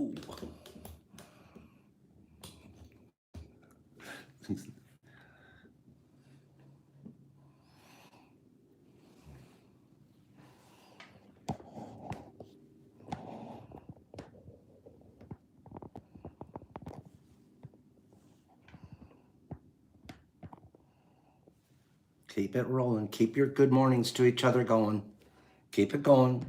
Ooh. Keep it rolling. Keep your good mornings to each other going. Keep it going.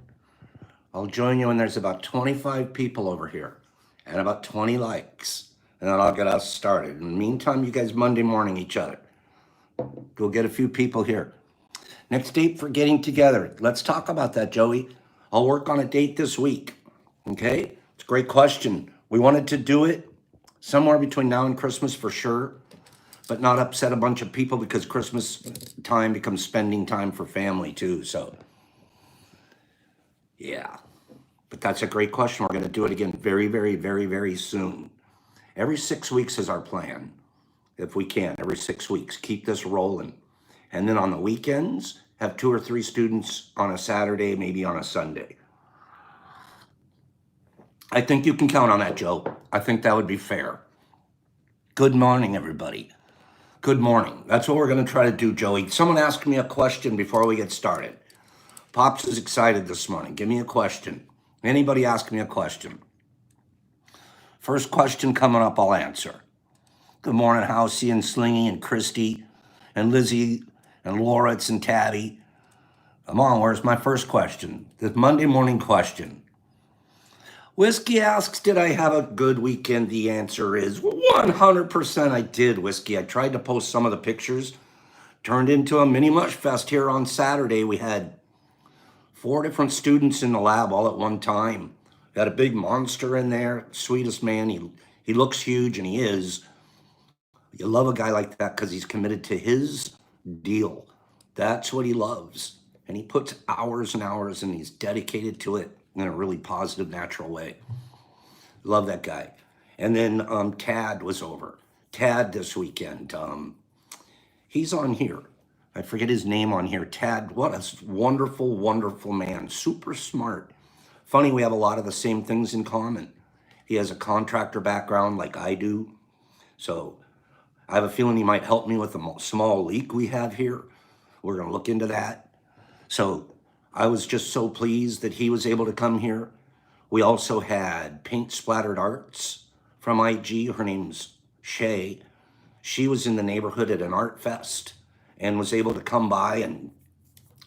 I'll join you when there's about 25 people over here and about 20 likes. And then I'll get us started. In the meantime, you guys Monday morning each other. Go get a few people here. Next date for getting together. Let's talk about that, Joey. I'll work on a date this week. Okay? It's a great question. We wanted to do it somewhere between now and Christmas for sure, but not upset a bunch of people because Christmas time becomes spending time for family too. So, yeah. But that's a great question. We're going to do it again very, very, very, very soon. Every 6 weeks is our plan, if we can. Every 6 weeks. Keep this rolling. And then on the weekends, have 2 or 3 students on a Saturday, maybe on a Sunday. I think you can count on that, Joe. I think that would be fair. Good morning, everybody. Good morning. That's what we're going to try to do, Joey. Someone asked me a question before we get started. Pops is excited this morning. Give me a question. Anybody ask me a question? First question coming up, I'll answer. Good morning, Housie and Slingy and Christy and Lizzie and Loritz and Tabby. Come on, where's my first question? The Monday morning question. Whiskey asks, did I have a good weekend? The answer is 100% I did, Whiskey. I tried to post some of the pictures. Turned into a mini mush fest here on Saturday. We had 4 different students in the lab all at one time. We had a big monster in there, sweetest man. He looks huge, and he is. You love a guy like that because he's committed to his deal. That's what he loves. And he puts hours and hours, and he's dedicated to it in a really positive, natural way. Love that guy. And then Tad was over. Tad this weekend. He's on here. I forget his name on here. Tad, what a wonderful, wonderful man. Super smart. Funny, we have a lot of the same things in common. He has a contractor background like I do. So I have a feeling he might help me with a small leak we have here. We're going to look into that. So I was just so pleased that he was able to come here. We also had Paint Splattered Arts from IG. Her name's Shay. She was in the neighborhood at an art fest and was able to come by and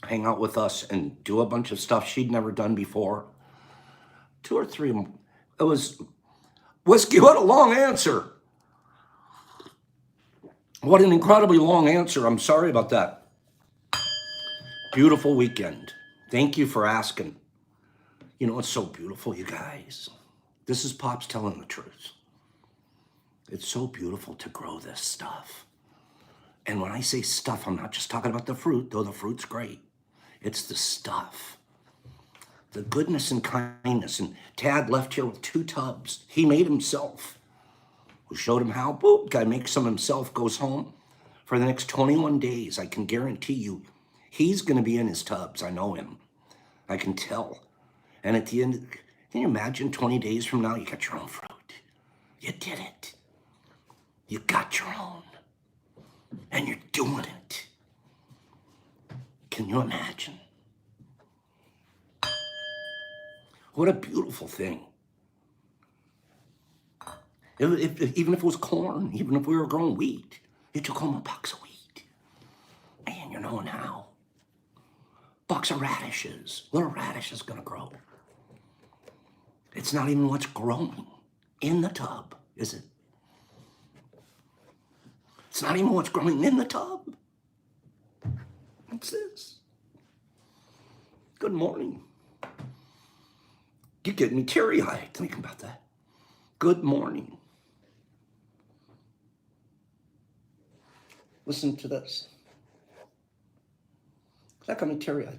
hang out with us and do a bunch of stuff she'd never done before. 2 or 3. It was, Whiskey, what a long answer. What an incredibly long answer. I'm sorry about that. Beautiful weekend. Thank you for asking. You know, it's so beautiful, you guys. This is Pops telling the truth. It's so beautiful to grow this stuff. And when I say stuff, I'm not just talking about the fruit, though the fruit's great. It's the stuff. The goodness and kindness. And Tad left here with 2 tubs. He made himself. We showed him how. Boop, guy makes some himself, goes home. For the next 21 days, I can guarantee you, he's going to be in his tubs. I know him. I can tell. And at the end, can you imagine 20 days from now, you got your own fruit? You did it. You got your own. And you're doing it. Can you imagine? What a beautiful thing. Even if it was corn, even if we were growing wheat, you took home a box of wheat. Man, you're knowing how. Box of radishes. Little radish is going to grow. It's not even what's growing in the tub, is it? It's not even what's growing in the tub. What's this? Good morning. You get me teary-eyed thinking about that. Good morning. Listen to this. That got me teary-eyed.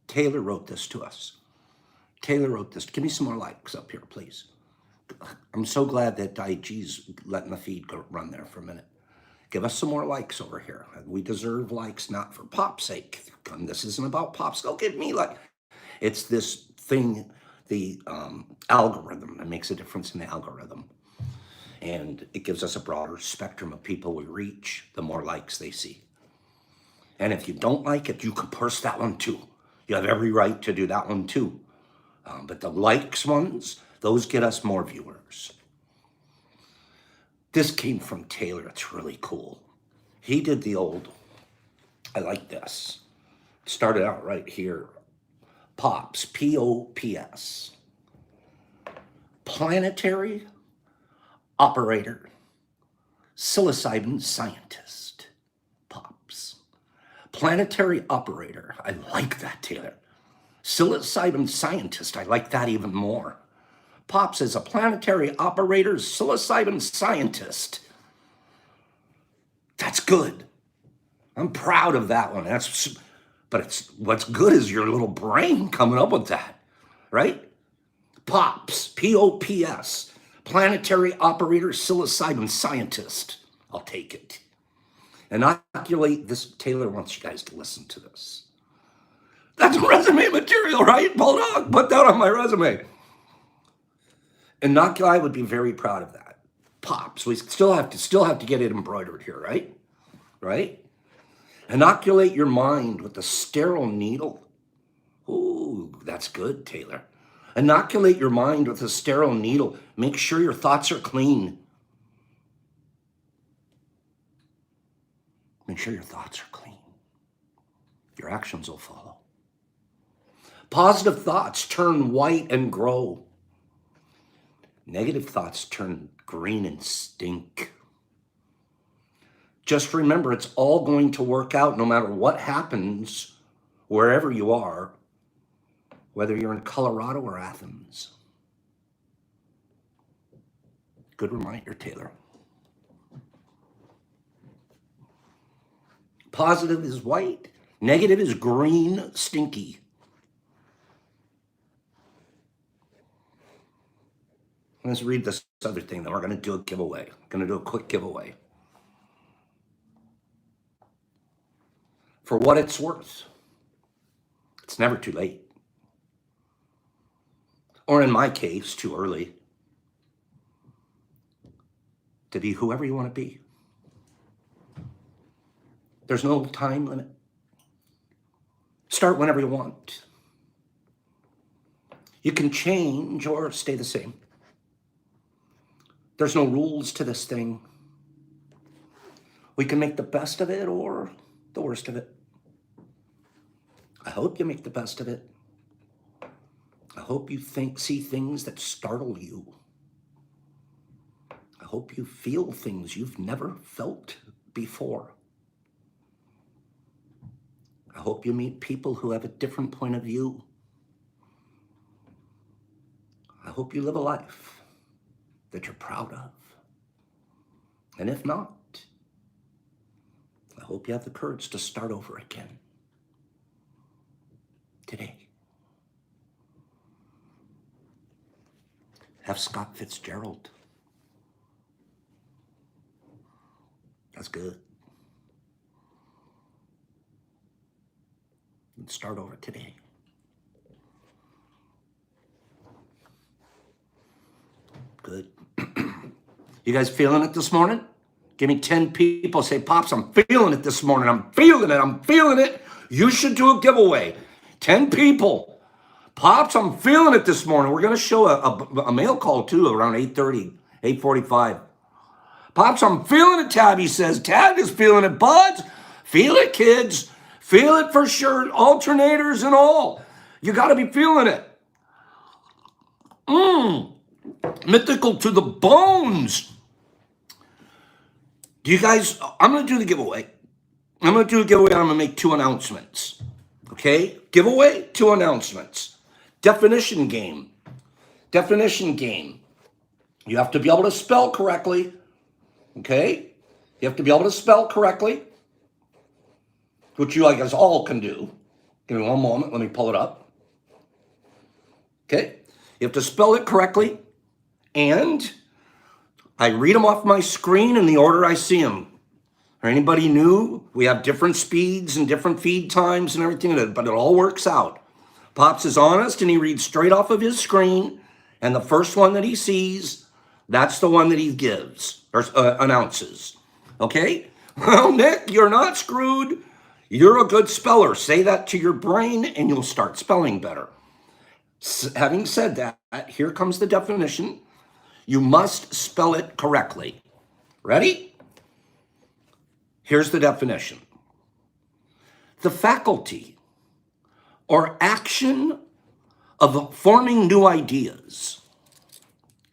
Taylor wrote this to us. Taylor wrote this. Give me some more likes up here, please. I'm so glad that IG's letting the feed run there for a minute. Give us some more likes over here. We deserve likes, not for pop's sake. This isn't about pops. Go give me like. It's this thing, the algorithm. That makes a difference in the algorithm. And it gives us a broader spectrum of people we reach, the more likes they see. And if you don't like it, you can push that one too. You have every right to do that one too. But the likes ones, those get us more viewers. This came from Taylor. It's really cool. He did the old, I like this. It started out right here. POPS, P-O-P-S. Planetary operator, psilocybin scientist. POPS. Planetary operator. I like that, Taylor. Psilocybin scientist. I like that even more. POPS is a planetary operator, psilocybin scientist. That's good. I'm proud of that one. But it's what's good is your little brain coming up with that, right? POPS, P-O-P-S, planetary operator, psilocybin scientist. I'll take it. Inoculate this. Taylor wants you guys to listen to this. That's resume material, right? Bulldog, put that on my resume. Inoculate, I would be very proud of that. POPS, we still have to get it embroidered here, right? Right? Inoculate your mind with a sterile needle. Ooh, that's good, Taylor. Inoculate your mind with a sterile needle. Make sure your thoughts are clean. Make sure your thoughts are clean. Your actions will follow. Positive thoughts turn white and grow. Negative thoughts turn green and stink. Just remember, it's all going to work out no matter what happens, wherever you are, whether you're in Colorado or Athens. Good reminder, Taylor. Positive is white. Negative is green, stinky. Let's read this other thing, then we're going to do a giveaway. I'm going to do a quick giveaway. For what it's worth, it's never too late. Or in my case, too early to be whoever you want to be. There's no time limit. Start whenever you want. You can change or stay the same. There's no rules to this thing. We can make the best of it or the worst of it. I hope you make the best of it. I hope you see things that startle you. I hope you feel things you've never felt before. I hope you meet people who have a different point of view. I hope you live a life that you're proud of. And if not, I hope you have the courage to start over again today. F. Scott Fitzgerald. That's good. Let's start over today. Good. You guys feeling it this morning? Give me 10 people. Say, Pops, I'm feeling it this morning. I'm feeling it. I'm feeling it. You should do a giveaway. 10 people. Pops, I'm feeling it this morning. We're going to show a mail call, too, around 8:30, 8:45. Pops, I'm feeling it, Tabby says. Tab is feeling it. Buds, feel it, kids. Feel it for sure. Alternators and all. You got to be feeling it. Mythical to the bones. Do you guys, I'm going to do the giveaway. I'm going to do a giveaway and I'm going to make 2 announcements. Okay? Giveaway, 2 announcements. Definition game. Definition game. You have to be able to spell correctly. Okay? You have to be able to spell correctly, which you guys all can do. Give me one moment. Let me pull it up. Okay? You have to spell it correctly. And I read them off my screen in the order I see them. Or anybody new? We have different speeds and different feed times and everything, but it all works out. Pops is honest and he reads straight off of his screen, and the first one that he sees, that's the one that he gives or announces. Okay? Well, Nick, you're not screwed. You're a good speller. Say that to your brain and you'll start spelling better. Having said that, here comes the definition. You must spell it correctly. Ready? Here's the definition. The faculty or action of forming new ideas.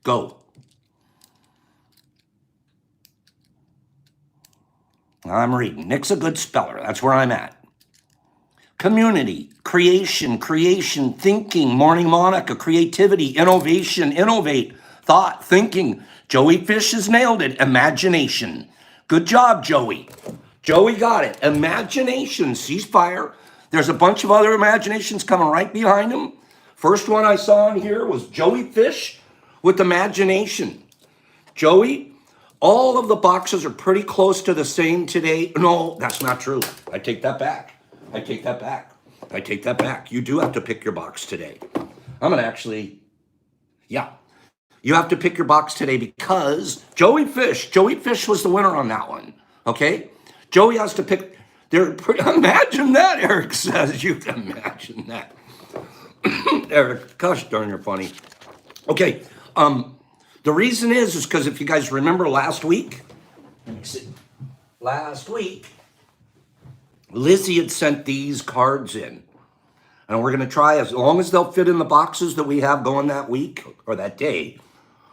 Go. I'm reading. Nick's a good speller. That's where I'm at. Community, creation, thinking, morning Monica, creativity, innovation, innovate, thought, thinking. Joey Fish has nailed it. Imagination. Good job, Joey. Joey got it. Imagination, ceasefire. There's a bunch of other imaginations coming right behind him. First one I saw in here was Joey Fish with imagination. Joey, all of the boxes are pretty close to the same today. No, that's not true. I take that back. I take that back. You do have to pick your box today. I'm going to actually, yeah. You have to pick your box today because Joey Fish was the winner on that one. Okay? Joey has to pick. Imagine that, Eric says. You can imagine that. Eric, gosh darn, you're funny. Okay. The reason is because if you guys remember last week, Lizzie had sent these cards in. And we're going to try, as long as they'll fit in the boxes that we have going that week or that day,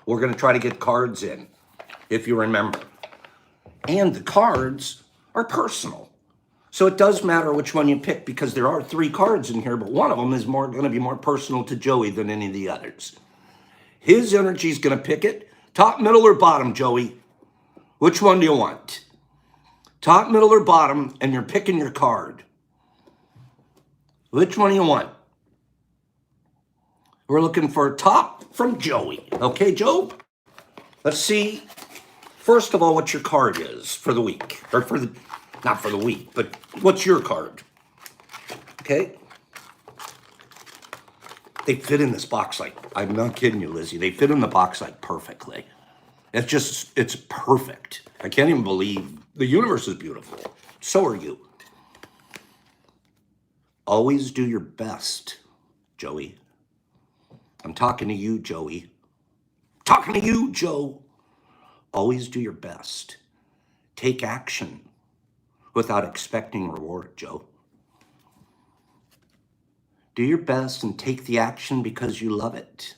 we're going to try to get cards in, if you remember. And the cards are personal. So it does matter which one you pick because there are 3 cards in here, but one of them is going to be more personal to Joey than any of the others. His energy is going to pick it. Top, middle, or bottom, Joey? Which one do you want? Top, middle, or bottom, and you're picking your card. Which one do you want? We're looking for top from Joey. Okay, Joe? Let's see, first of all, what your card is for the week. Or not for the week, but what's your card? Okay? They fit in this box like, I'm not kidding you, Lizzie. They fit in the box like perfectly. It's perfect. I can't even believe the universe is beautiful. So are you. Always do your best, Joey. I'm talking to you, Joey. Talking to you, Joe. Always do your best. Take action without expecting reward, Joe. Do your best and take the action because you love it,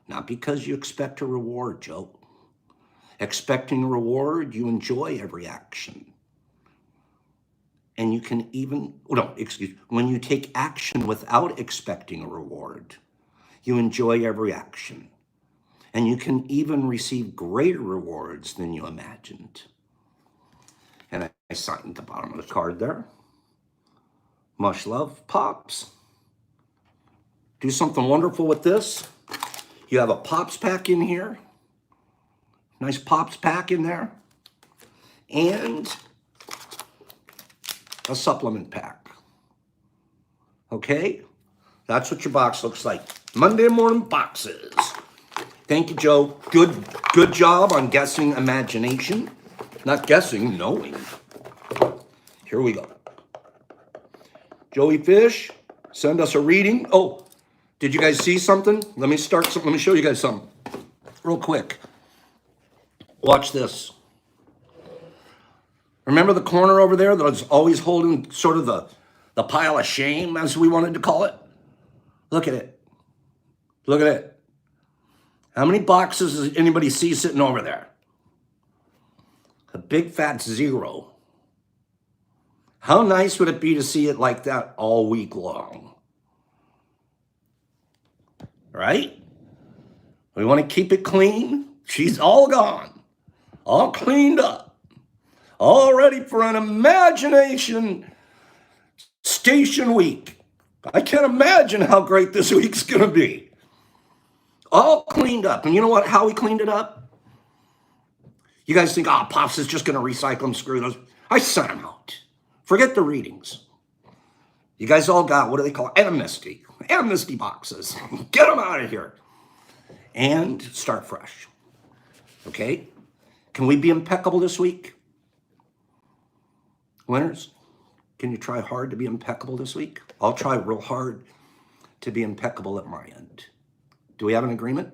not because you expect a reward, Joe. Expecting a reward, you enjoy every action. And you can even, when you take action without expecting a reward, you enjoy every action. And you can even receive greater rewards than you imagined. And I signed the bottom of the card there. Much love, Pops. Do something wonderful with this. You have a Pops pack in here. Nice Pops pack in there. And a supplement pack. Okay? That's what your box looks like. Monday morning boxes. Thank you, Joe. Good job on guessing imagination. Not guessing, knowing. Here we go. Joey Fish, send us a reading. Oh, did you guys see something? Let me show you guys something real quick. Watch this. Remember the corner over there that was always holding sort of the pile of shame, as we wanted to call it? Look at it. Look at it. How many boxes does anybody see sitting over there? A big fat 0. How nice would it be to see it like that all week long? Right? We want to keep it clean. She's all gone. All cleaned up. All ready for an imagination station week. I can't imagine how great this week's going to be. All cleaned up. And you know how we cleaned it up? You guys think, Pops is just going to recycle and screw those. I sent them out. Forget the readings. You guys all got, what do they call it? Amnesty. Amnesty boxes. Get them out of here. And start fresh. Okay? Can we be impeccable this week? Winners, can you try hard to be impeccable this week? I'll try real hard to be impeccable at my end. Do we have an agreement?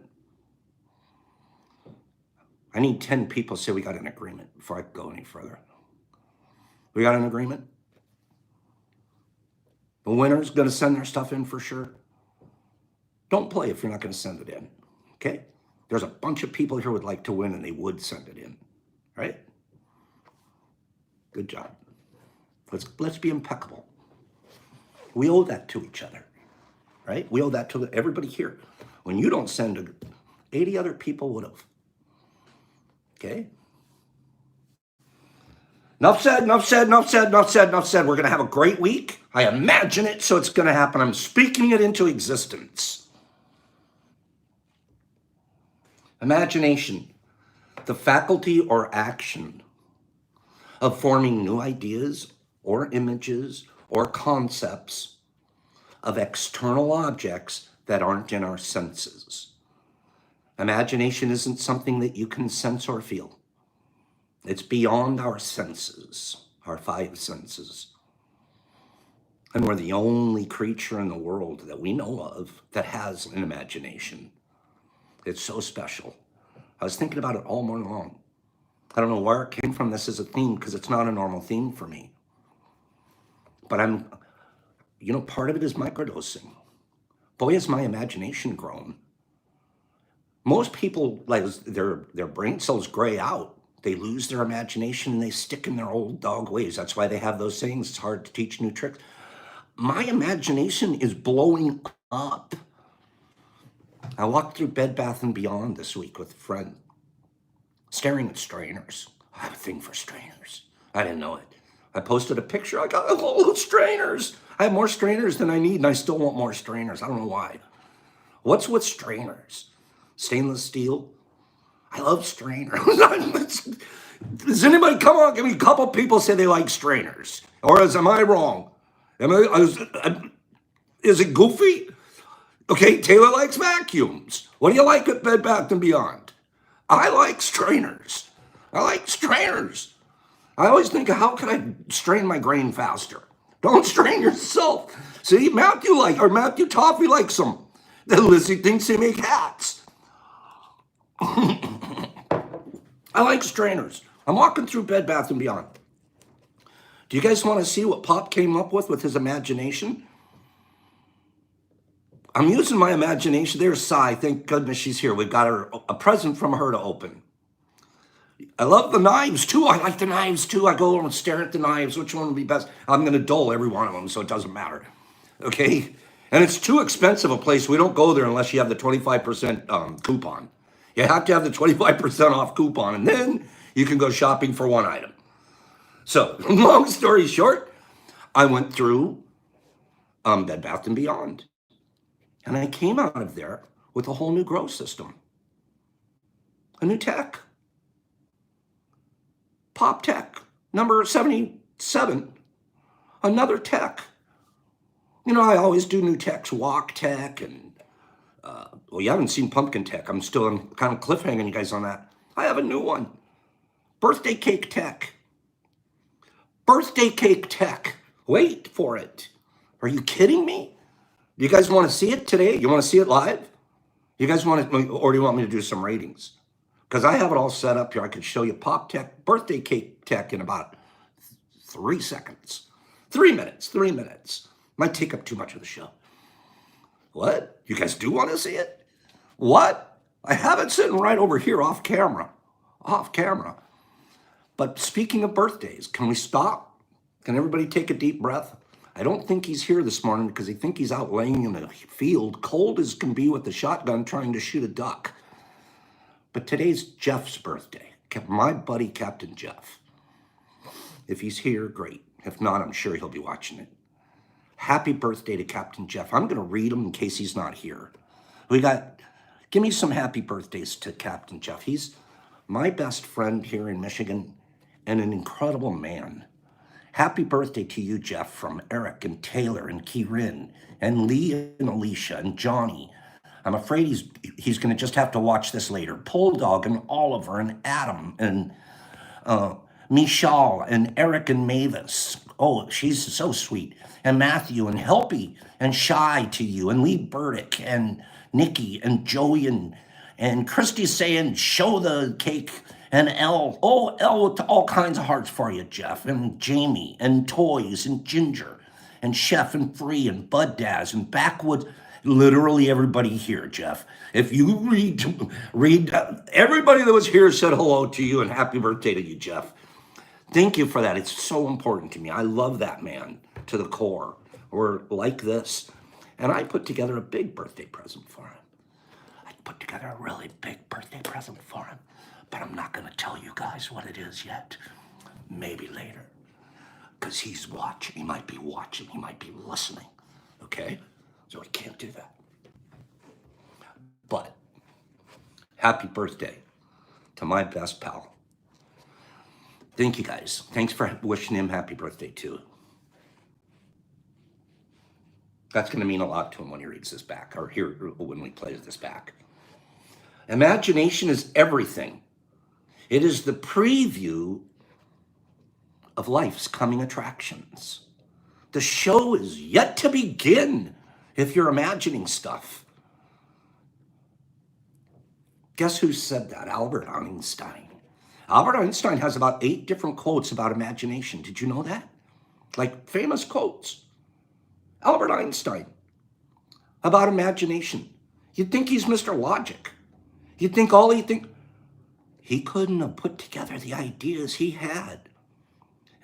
I need 10 people to say we got an agreement before I go any further. We got an agreement? The winner's going to send their stuff in for sure. Don't play if you're not going to send it in, okay? There's a bunch of people here who would like to win and they would send it in, right? Good job. Let's be impeccable. We owe that to each other, right? We owe that to everybody here. When you don't send it, 80 other people would have, okay? Enough said, enough said, enough said, enough said, enough said. We're going to have a great week. I imagine it, so it's going to happen. I'm speaking it into existence. Imagination, the faculty or action of forming new ideas or images or concepts of external objects that aren't in our senses. Imagination isn't something that you can sense or feel. It's beyond our senses, our 5 senses. And we're the only creature in the world that we know of that has an imagination. It's so special. I was thinking about it all morning long. I don't know where it came from this as a theme because it's not a normal theme for me. But part of it is microdosing. Boy, has my imagination grown. Most people, like their brain cells gray out. They lose their imagination and they stick in their old dog ways. That's why they have those sayings. It's hard to teach new tricks. My imagination is blowing up. I walked through Bed Bath & Beyond this week with a friend, staring at strainers. I have a thing for strainers. I didn't know it. I posted a picture. I got all those strainers. I have more strainers than I need, and I still want more strainers. I don't know why. What's with strainers? Stainless steel? I love strainers. Does anybody, come on, give me a couple people say they like strainers. Or am I wrong? Is it goofy? Okay, Taylor likes vacuums. What do you like at Bed Bath & Beyond? I like strainers. I like strainers. I always think, how can I strain my grain faster? Don't strain yourself. See, Matthew Toffee likes them. Lizzie thinks they make hats. I like strainers. I'm walking through Bed Bath & Beyond. Do you guys want to see what Pop came up with his imagination? I'm using my imagination. There's Sai. Thank goodness she's here. We've got a present from her to open. I love the knives, too. I like the knives, too. I go over and stare at the knives. Which one would be best? I'm going to dull every one of them, so it doesn't matter. Okay? And it's too expensive a place. We don't go there unless you have the 25% coupon. You have to have the 25% off coupon, and then you can go shopping for one item. So, long story short, I went through Bed Bath & Beyond. And I came out of there with a whole new grow system. A new tech. Pop tech, number 77. Another tech. I always do new techs, walk tech, and you haven't seen pumpkin tech. I'm kind of cliffhanging you guys on that. I have a new one. Birthday cake tech. Birthday cake tech. Wait for it. Are you kidding me? Do you guys want to see it today? You want to see it live? You guys want it, or do you want me to do some ratings? Because I have it all set up here. I could show you pop tech, birthday cake tech in about 3 seconds. 3 minutes, 3 minutes. Might take up too much of the show. What? You guys do want to see it? What? I have it sitting right over here off camera. Off camera. But speaking of birthdays, can we stop? Can everybody take a deep breath? I don't think he's here this morning because I think he's out laying in the field, cold as can be with the shotgun trying to shoot a duck. But today's Jeff's birthday. My buddy, Captain Jeff. If he's here, great. If not, I'm sure he'll be watching it. Happy birthday to Captain Jeff. I'm going to read them in case he's not here. Give me some happy birthdays to Captain Jeff. He's my best friend here in Michigan, and an incredible man. Happy birthday to you, Jeff, from Eric and Taylor and Kieran and Lee and Alicia and Johnny. I'm afraid he's going to just have to watch this later. Bulldog and Oliver and Adam and Michelle and Eric and Mavis. Oh, she's so sweet. And Matthew and Helpy and Shy to you and Lee Burdick and Nikki and Joey and Christy saying, show the cake. And Elle, oh, Elle with all kinds of hearts for you, Jeff. And Jamie and Toys and Ginger and Chef and Free and Bud Daz and Backwoods. Literally everybody here, Jeff. If you read, everybody that was here said hello to you and happy birthday to you, Jeff. Thank you for that. It's so important to me. I love that man to the core. We're like this. And I put together a big birthday present for him. I put together a really big birthday present for him. But I'm not going to tell you guys what it is yet. Maybe later. Because he's watching. He might be watching. He might be listening. Okay? So I can't do that. But happy birthday to my best pal. Thank you, guys. Thanks for wishing him happy birthday, too. That's going to mean a lot to him when he reads this back, or when we play this back. Imagination is everything. It is the preview of life's coming attractions. The show is yet to begin if you're imagining stuff. Guess who said that? Albert Einstein. Albert Einstein has about 8 different quotes about imagination. Did you know that? Like famous quotes. Albert Einstein about imagination. You'd think he's Mr. Logic. You'd think he couldn't have put together the ideas he had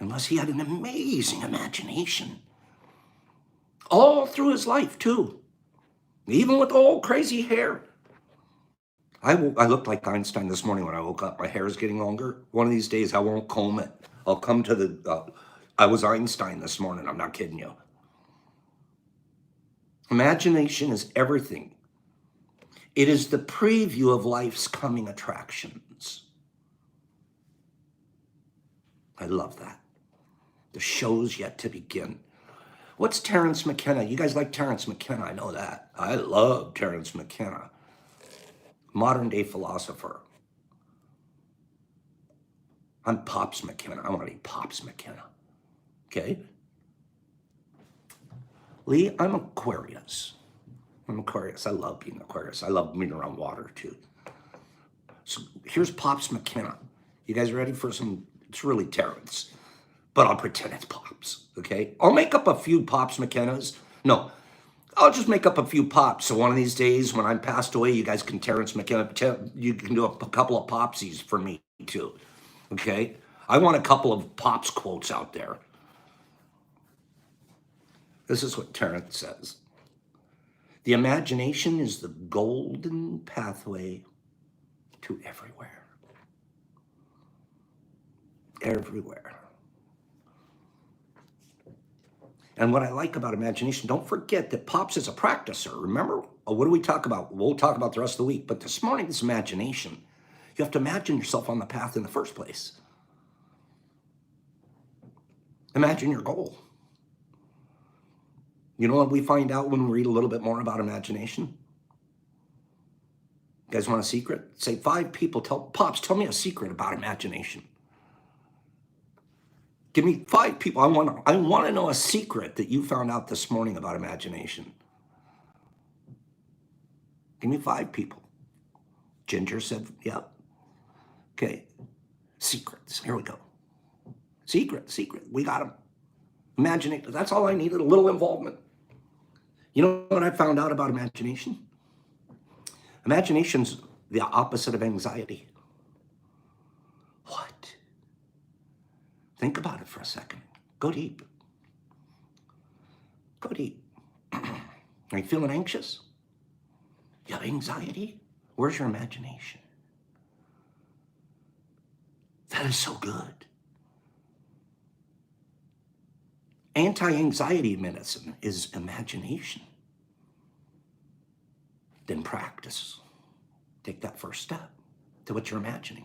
unless he had an amazing imagination. All through his life, too. Even with all crazy hair. I looked like Einstein this morning when I woke up. My hair is getting longer. One of these days, I won't comb it. I'll come to the... I was Einstein this morning. I'm not kidding you. Imagination is everything. It is the preview of life's coming attractions. I love that. The show's yet to begin. What's Terence McKenna? You guys like Terence McKenna, I know that. I love Terence McKenna. Modern day philosopher. I'm Pops McKenna. I want to be Pops McKenna. Okay? Lee, I'm Aquarius. I'm Aquarius. I love being Aquarius. I love being around water, too. So here's Pops McKenna. You guys ready for some? It's really Terrence. But I'll pretend it's Pops, okay? I'll make up a few Pops McKennas. No, I'll just make up a few Pops. So one of these days when I'm passed away, you guys can Terrence McKenna. You can do a couple of Popsies for me, too, okay? I want a couple of Pops quotes out there. This is what Terrence says. The imagination is the golden pathway to everywhere. Everywhere. And what I like about imagination, don't forget that Pops is a practicer. Remember? What do we talk about? We'll talk about the rest of the week. But this morning, it's imagination. You have to imagine yourself on the path in the first place. Imagine your goal. You know what we find out when we read a little bit more about imagination? You guys want a secret? Say 5 people, Pops, tell me a secret about imagination. Give me 5 people. I want to know a secret that you found out this morning about imagination. Give me 5 people. Ginger said, yep. Okay. Secrets. Here we go. Secret. We got them. Imagination. That's all I needed, a little involvement. You know what I found out about imagination? Imagination's the opposite of anxiety. What? Think about it for a second. Go deep. Go deep. Are you feeling anxious? You have anxiety? Where's your imagination? That is so good. Anti-anxiety medicine is imagination. Then practice. Take that first step to what you're imagining.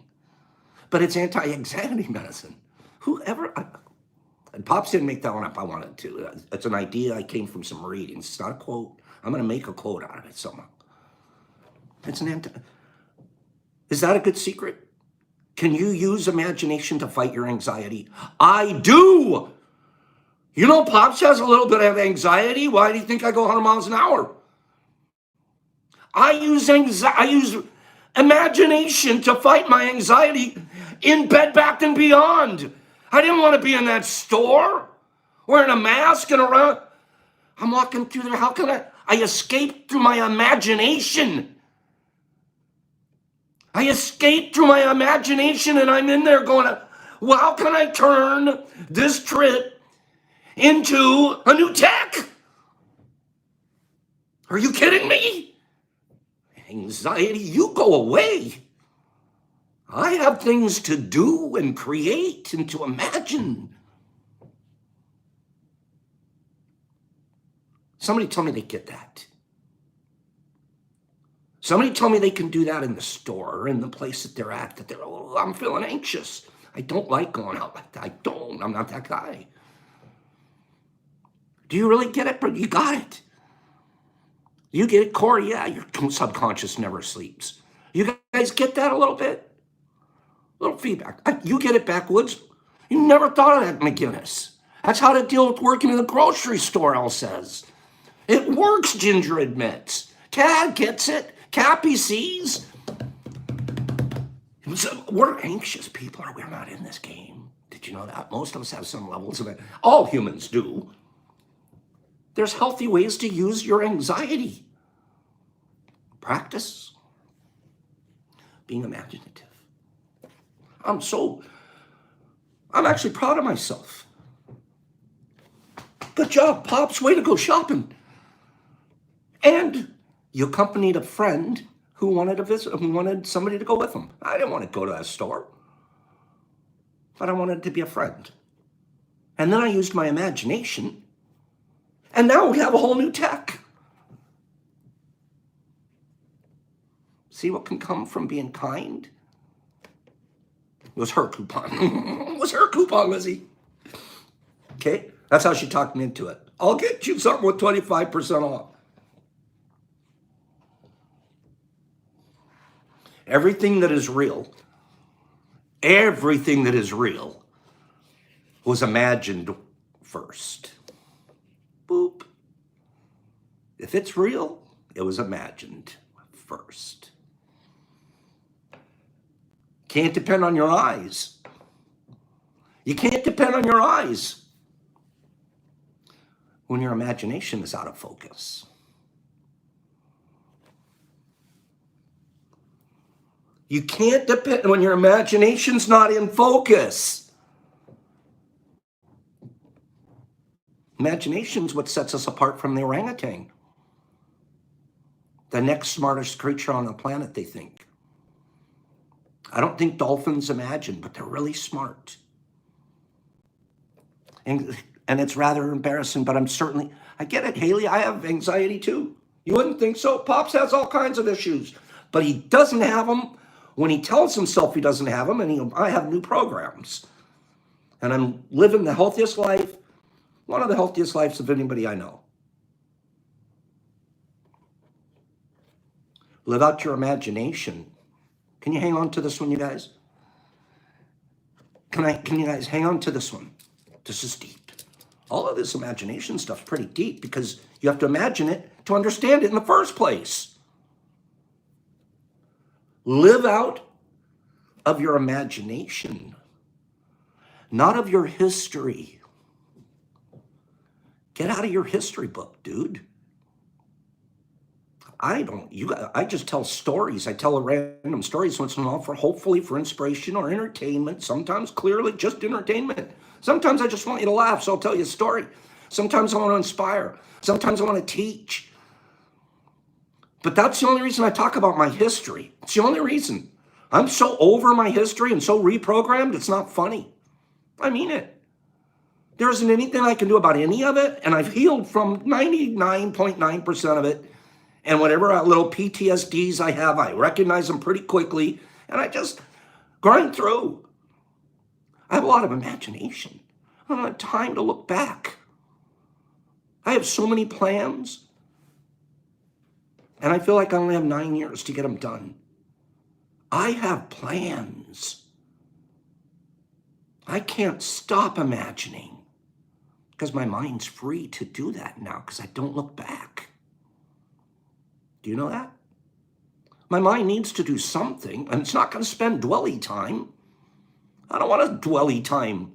but it's anti-anxiety medicine. Whoever, and Pops didn't make that one up. I wanted to. It's an idea I came from some readings. It's not a quote. I'm going to make a quote out of it somehow. It's an Is that a good secret? Can you use imagination to fight your anxiety? I do. You know, Pops has a little bit of anxiety. Why do you think I go 100 miles an hour? I use imagination to fight my anxiety in Bed Bath and Beyond. I didn't want to be in that store wearing a mask and around. I'm walking through there. How can I escape through my imagination. I escaped through my imagination, and I'm in there going, well, how can I turn this trip into a new tech? Are you kidding me? Anxiety, you go away. I have things to do and create and to imagine. Somebody tell me they get that. Somebody tell me they can do that in the store or in the place that they're at, that they're, oh, I'm feeling anxious. I don't like going out like that. I'm not that guy. Do you really get it? But you got it. You get it, Corey? Yeah, your subconscious never sleeps. You guys get that a little bit? A little feedback. You get it, Backwoods? You never thought of that, McGinnis. That's how to deal with working in the grocery store, Al says. It works, Ginger admits. Cad gets it. Cappy sees. We're anxious people, or we're not in this game. Did you know that? Most of us have some levels of it. All humans do. There's healthy ways to use your anxiety. Practice being imaginative. I'm actually proud of myself. Good job, Pops. Way to go shopping. And you accompanied a friend who wanted to visit, who wanted somebody to go with them. I didn't want to go to that store, but I wanted to be a friend. And then I used my imagination, and now we have a whole new tech. See what can come from being kind? It was her coupon. It was her coupon, Lizzie. Okay, that's how she talked me into it. I'll get you something with 25% off. Everything that is real was imagined first. Boop. If it's real, it was imagined first. Can't depend on your eyes. You can't depend on your eyes when your imagination is out of focus. You can't depend when your imagination's not in focus. Imagination's what sets us apart from the orangutan. The next smartest creature on the planet, they think. I don't think dolphins imagine, but they're really smart. And it's rather embarrassing, but I get it, Haley. I have anxiety too. You wouldn't think so. Pops has all kinds of issues, but he doesn't have them when he tells himself he doesn't have them, and I have new programs. And I'm living the healthiest life, one of the healthiest lives of anybody I know. Live out your imagination. Can you hang on to this one, you guys? Can you guys hang on to this one? This is deep. All of this imagination stuff's pretty deep because you have to imagine it to understand it in the first place. Live out of your imagination, not of your history. Get out of your history book, dude. I just tell stories. I tell random stories once in a while hopefully for inspiration or entertainment. Sometimes clearly just entertainment. Sometimes I just want you to laugh, so I'll tell you a story. Sometimes I want to inspire. Sometimes I want to teach. But that's the only reason I talk about my history. It's the only reason. I'm so over my history and so reprogrammed, it's not funny. I mean it. There isn't anything I can do about any of it, and I've healed from 99.9% of it. And whatever little PTSDs I have, I recognize them pretty quickly, and Grind through. I have a lot of imagination. I don't have time to look back. I have so many plans, and I feel like I only have 9 years to get them done. I have plans. I can't stop imagining because my mind's free to do that now because I don't look back. Do you know that? My mind needs to do something, and it's not going to spend dwelly time. I don't want a dwelly time.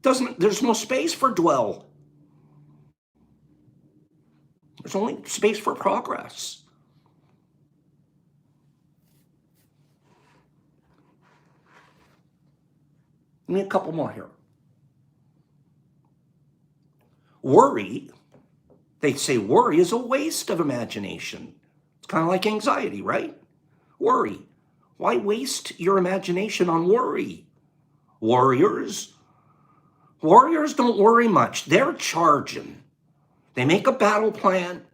There's no space for dwell. There's only space for progress. Give me a couple more here. Worry, they say worry is a waste of imagination. It's kind of like anxiety, right? Worry. Why waste your imagination on worry? Warriors don't worry much. They're charging. They make a battle plan.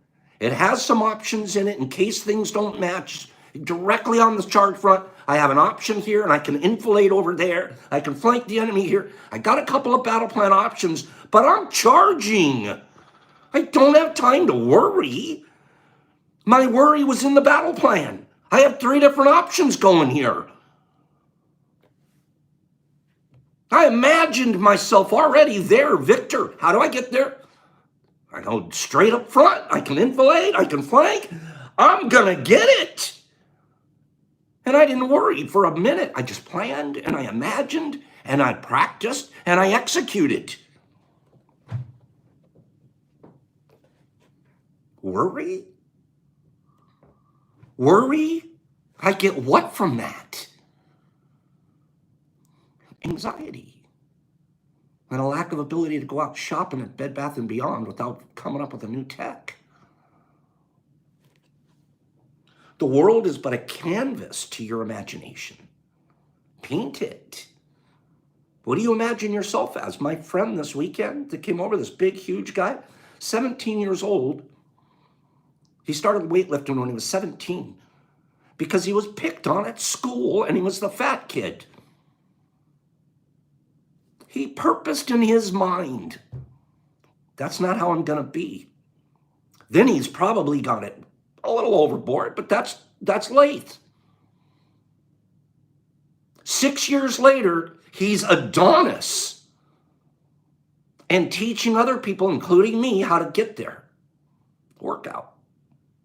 It has some options in it in case things don't match directly on the charge front. I have an option here and I can infiltrate over there. I can flank the enemy here. I got a couple of battle plan options, but I'm charging. I don't have time to worry. My worry was in the battle plan. I have 3 different options going here. I imagined myself already there, victor. How do I get there? I go straight up front. I can infiltrate. I can flank. I'm going to get it. And I didn't worry for a minute. I just planned and I imagined and I practiced and I executed. Worry? Worry? I get what from that? Anxiety. And a lack of ability to go out shopping at Bed Bath & Beyond without coming up with a new tech. The world is but a canvas to your imagination. Paint it. What do you imagine yourself as? My friend this weekend that came over, this big, huge guy, 17 years old. He started weightlifting when he was 17 because he was picked on at school and he was the fat kid. He purposed in his mind, that's not how I'm going to be. Then he's probably got it a little overboard, but that's late. 6 years later, he's Adonis and teaching other people, including me, how to get there. Workout,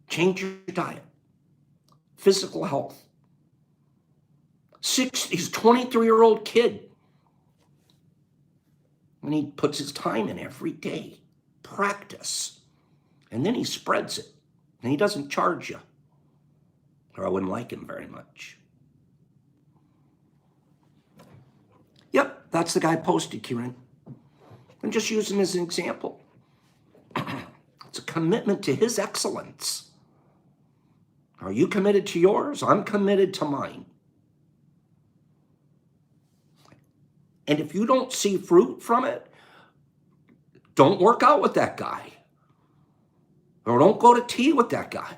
change your diet, physical health. He's a 23-year-old kid. And he puts his time in every day, practice. And then he spreads it. And he doesn't charge you. Or I wouldn't like him very much. Yep, that's the guy posted, Kieran. I'm just using him as an example. It's a commitment to his excellence. Are you committed to yours? I'm committed to mine. And if you don't see fruit from it, don't work out with that guy. Or don't go to tea with that guy.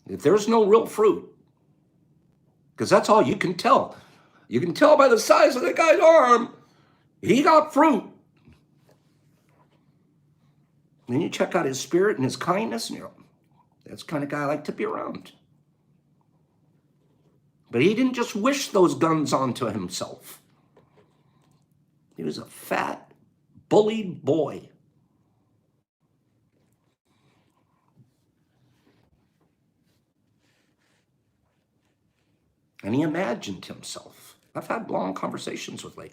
If there's no real fruit, because that's all you can tell. You can tell by the size of the guy's arm, he got fruit. Then you check out his spirit and his kindness, and that's the kind of guy I like to be around. But he didn't just wish those guns onto himself. He was a fat, bullied boy. And he imagined himself. I've had long conversations with Lee.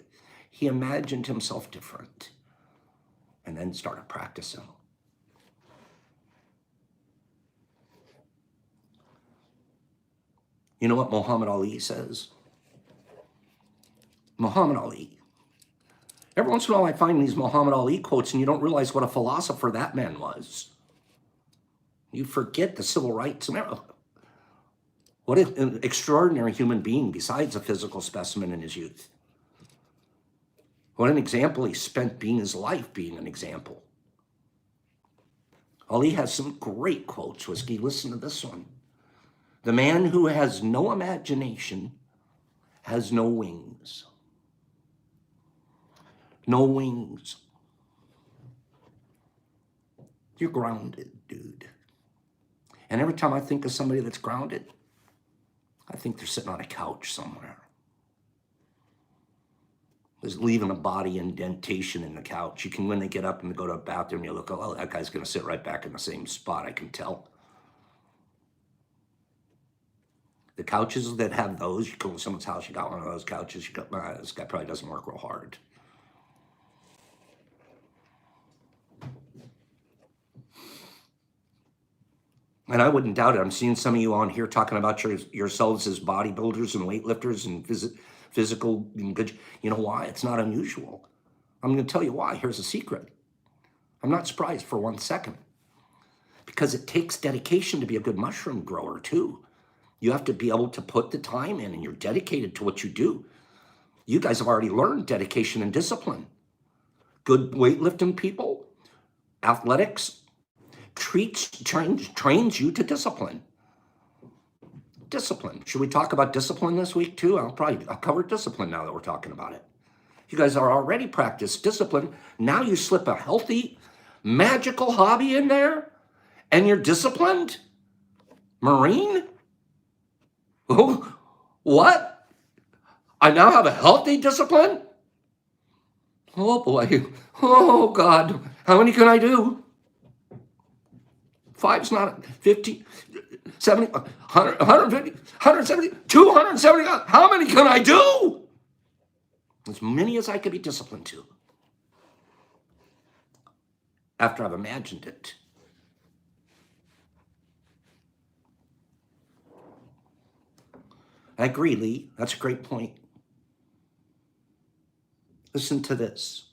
He imagined himself different and then started practicing. You know what Muhammad Ali says? Muhammad Ali. Every once in a while I find these Muhammad Ali quotes and you don't realize what a philosopher that man was. You forget the civil rights and everything. What an extraordinary human being besides a physical specimen in his youth. What an example he spent being his life being an example. Ali has some great quotes. Whiskey, listen to this one. The man who has no imagination has no wings. No wings. You're grounded, dude. And every time I think of somebody that's grounded, I think they're sitting on a couch somewhere. There's leaving a body indentation in the couch. You can, when they get up and go to the bathroom, you look, oh, that guy's going to sit right back in the same spot, I can tell. The couches that have those, you go to someone's house, you got one of those couches, you go, this guy probably doesn't work real hard. And I wouldn't doubt it. I'm seeing some of you on here talking about yourselves as bodybuilders and weightlifters and physical. You know why? It's not unusual. I'm going to tell you why. Here's a secret. I'm not surprised for 1 second. Because it takes dedication to be a good mushroom grower, too. You have to be able to put the time in, and you're dedicated to what you do. You guys have already learned dedication and discipline. Good weightlifting people, athletics, trains you to discipline. Discipline. Should we talk about discipline this week too? I'll cover discipline now that we're talking about it. You guys are already practiced discipline. Now you slip a healthy, magical hobby in there and you're disciplined? Marine? Oh, what? I now have a healthy discipline? Oh boy. Oh God. How many can I do? 5's not 50, 70, 100, 150, 170, 270. How many can I do? As many as I could be disciplined to. After I've imagined it. I agree, Lee. That's a great point. Listen to this.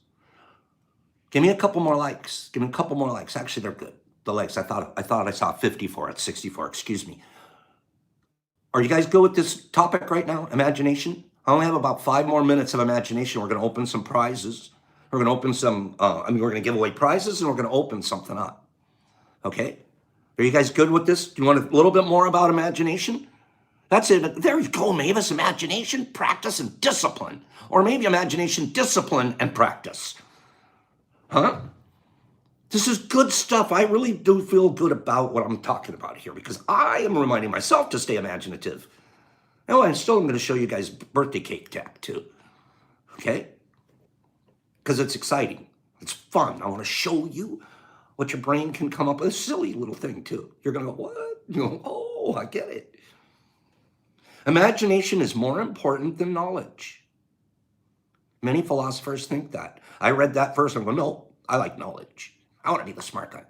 Give me a couple more likes. Give me a couple more likes. Actually, they're good. The likes. I thought I saw 54 at 64. Excuse me. Are you guys good with this topic right now? Imagination. I only have about 5 more minutes of imagination. We're going to open some prizes. We're going to open some. We're going to give away prizes, and we're going to open something up. Okay. Are you guys good with this? Do you want a little bit more about imagination? That's it. There you go, Mavis. Imagination, practice, and discipline. Or maybe imagination, discipline, and practice. Huh? This is good stuff. I really do feel good about what I'm talking about here because I am reminding myself to stay imaginative. Oh, I'm still going to show you guys birthday cake tech too. Okay? Because it's exciting. It's fun. I want to show you what your brain can come up with. A silly little thing too. You're going to go, what? You go, oh, I get it. Imagination is more important than knowledge. Many philosophers think that. I read that first and go, no, I like knowledge. I want to be the smart guy.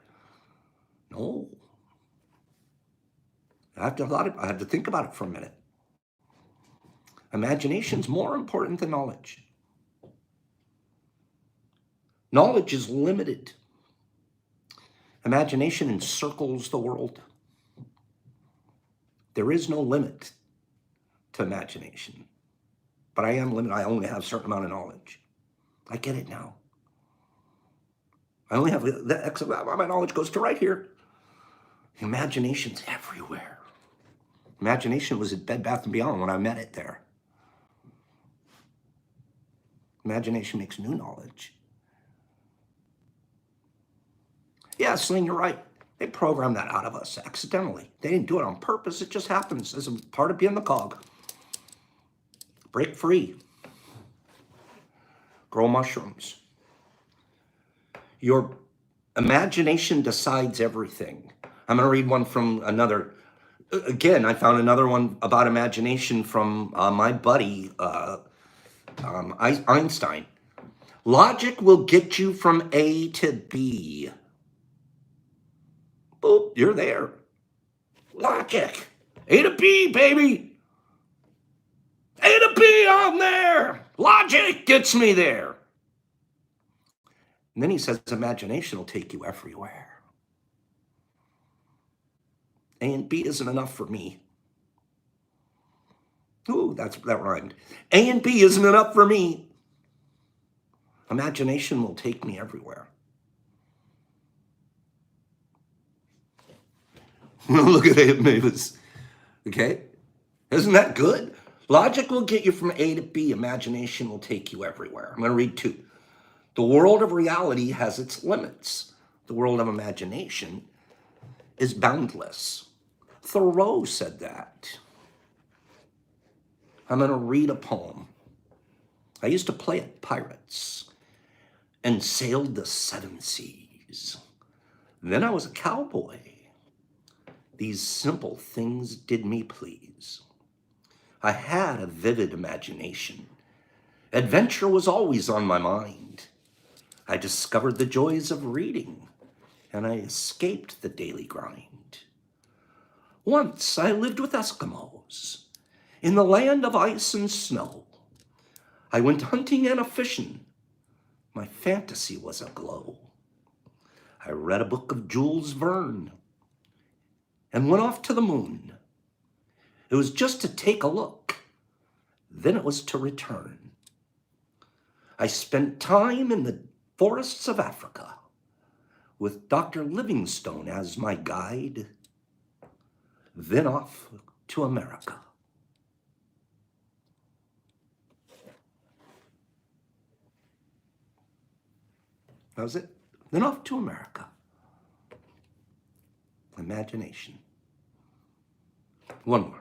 No. I had to think about it for a minute. Imagination's more important than knowledge. Knowledge is limited. Imagination encircles the world. There is no limit to imagination. But I am limited. I only have a certain amount of knowledge. I get it now. I only have the X amount. My knowledge goes to right here. Imagination's everywhere. Imagination was at Bed Bath & Beyond when I met it there. Imagination makes new knowledge. Yeah, Sling, you're right. They programmed that out of us accidentally. They didn't do it on purpose. It just happens as a part of being the cog. Break free. Grow mushrooms. Your imagination decides everything. I'm going to read one from another. Again, I found another one about imagination from my buddy, Einstein. Logic will get you from A to B. Boop, you're there. Logic. A to B, baby. A to B, I'm there. Logic gets me there. And then he says, imagination will take you everywhere. A and B isn't enough for me. Ooh, that rhymed. A and B isn't enough for me. Imagination will take me everywhere. Look at it, Mavis. Okay? Isn't that good? Logic will get you from A to B. Imagination will take you everywhere. I'm going to read 2. The world of reality has its limits. The world of imagination is boundless. Thoreau said that. I'm going to read a poem. I used to play at Pirates and sailed the 7 seas. Then I was a cowboy. These simple things did me please. I had a vivid imagination. Adventure was always on my mind. I discovered the joys of reading, and I escaped the daily grind. Once I lived with Eskimos in the land of ice and snow. I went hunting and a-fishing. My fantasy was aglow. I read a book of Jules Verne and went off to the moon. It was just to take a look. Then it was to return. I spent time in the forests of Africa with Dr. Livingstone as my guide. Then off to America. That was it. Then off to America. Imagination. One more.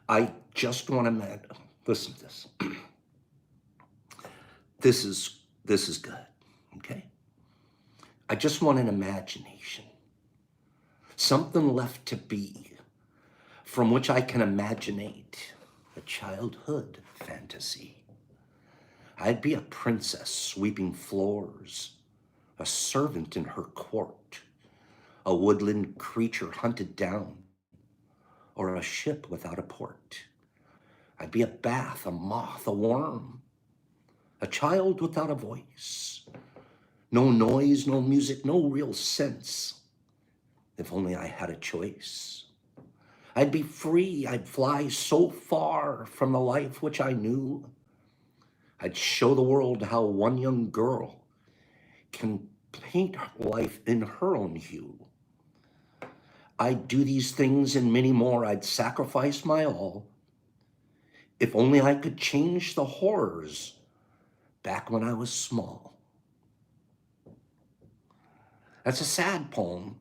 I just want to listen to this. This is good, okay? I just want an imagination. Something left to be from which I can imaginate a childhood fantasy. I'd be a princess sweeping floors, a servant in her court, a woodland creature hunted down, or a ship without a port. I'd be a bath, a moth, a worm, a child without a voice. No noise, no music, no real sense. If only I had a choice. I'd be free, I'd fly so far from the life which I knew. I'd show the world how one young girl can paint life in her own hue. I'd do these things and many more. I'd sacrifice my all. If only I could change the horrors back when I was small. That's a sad poem.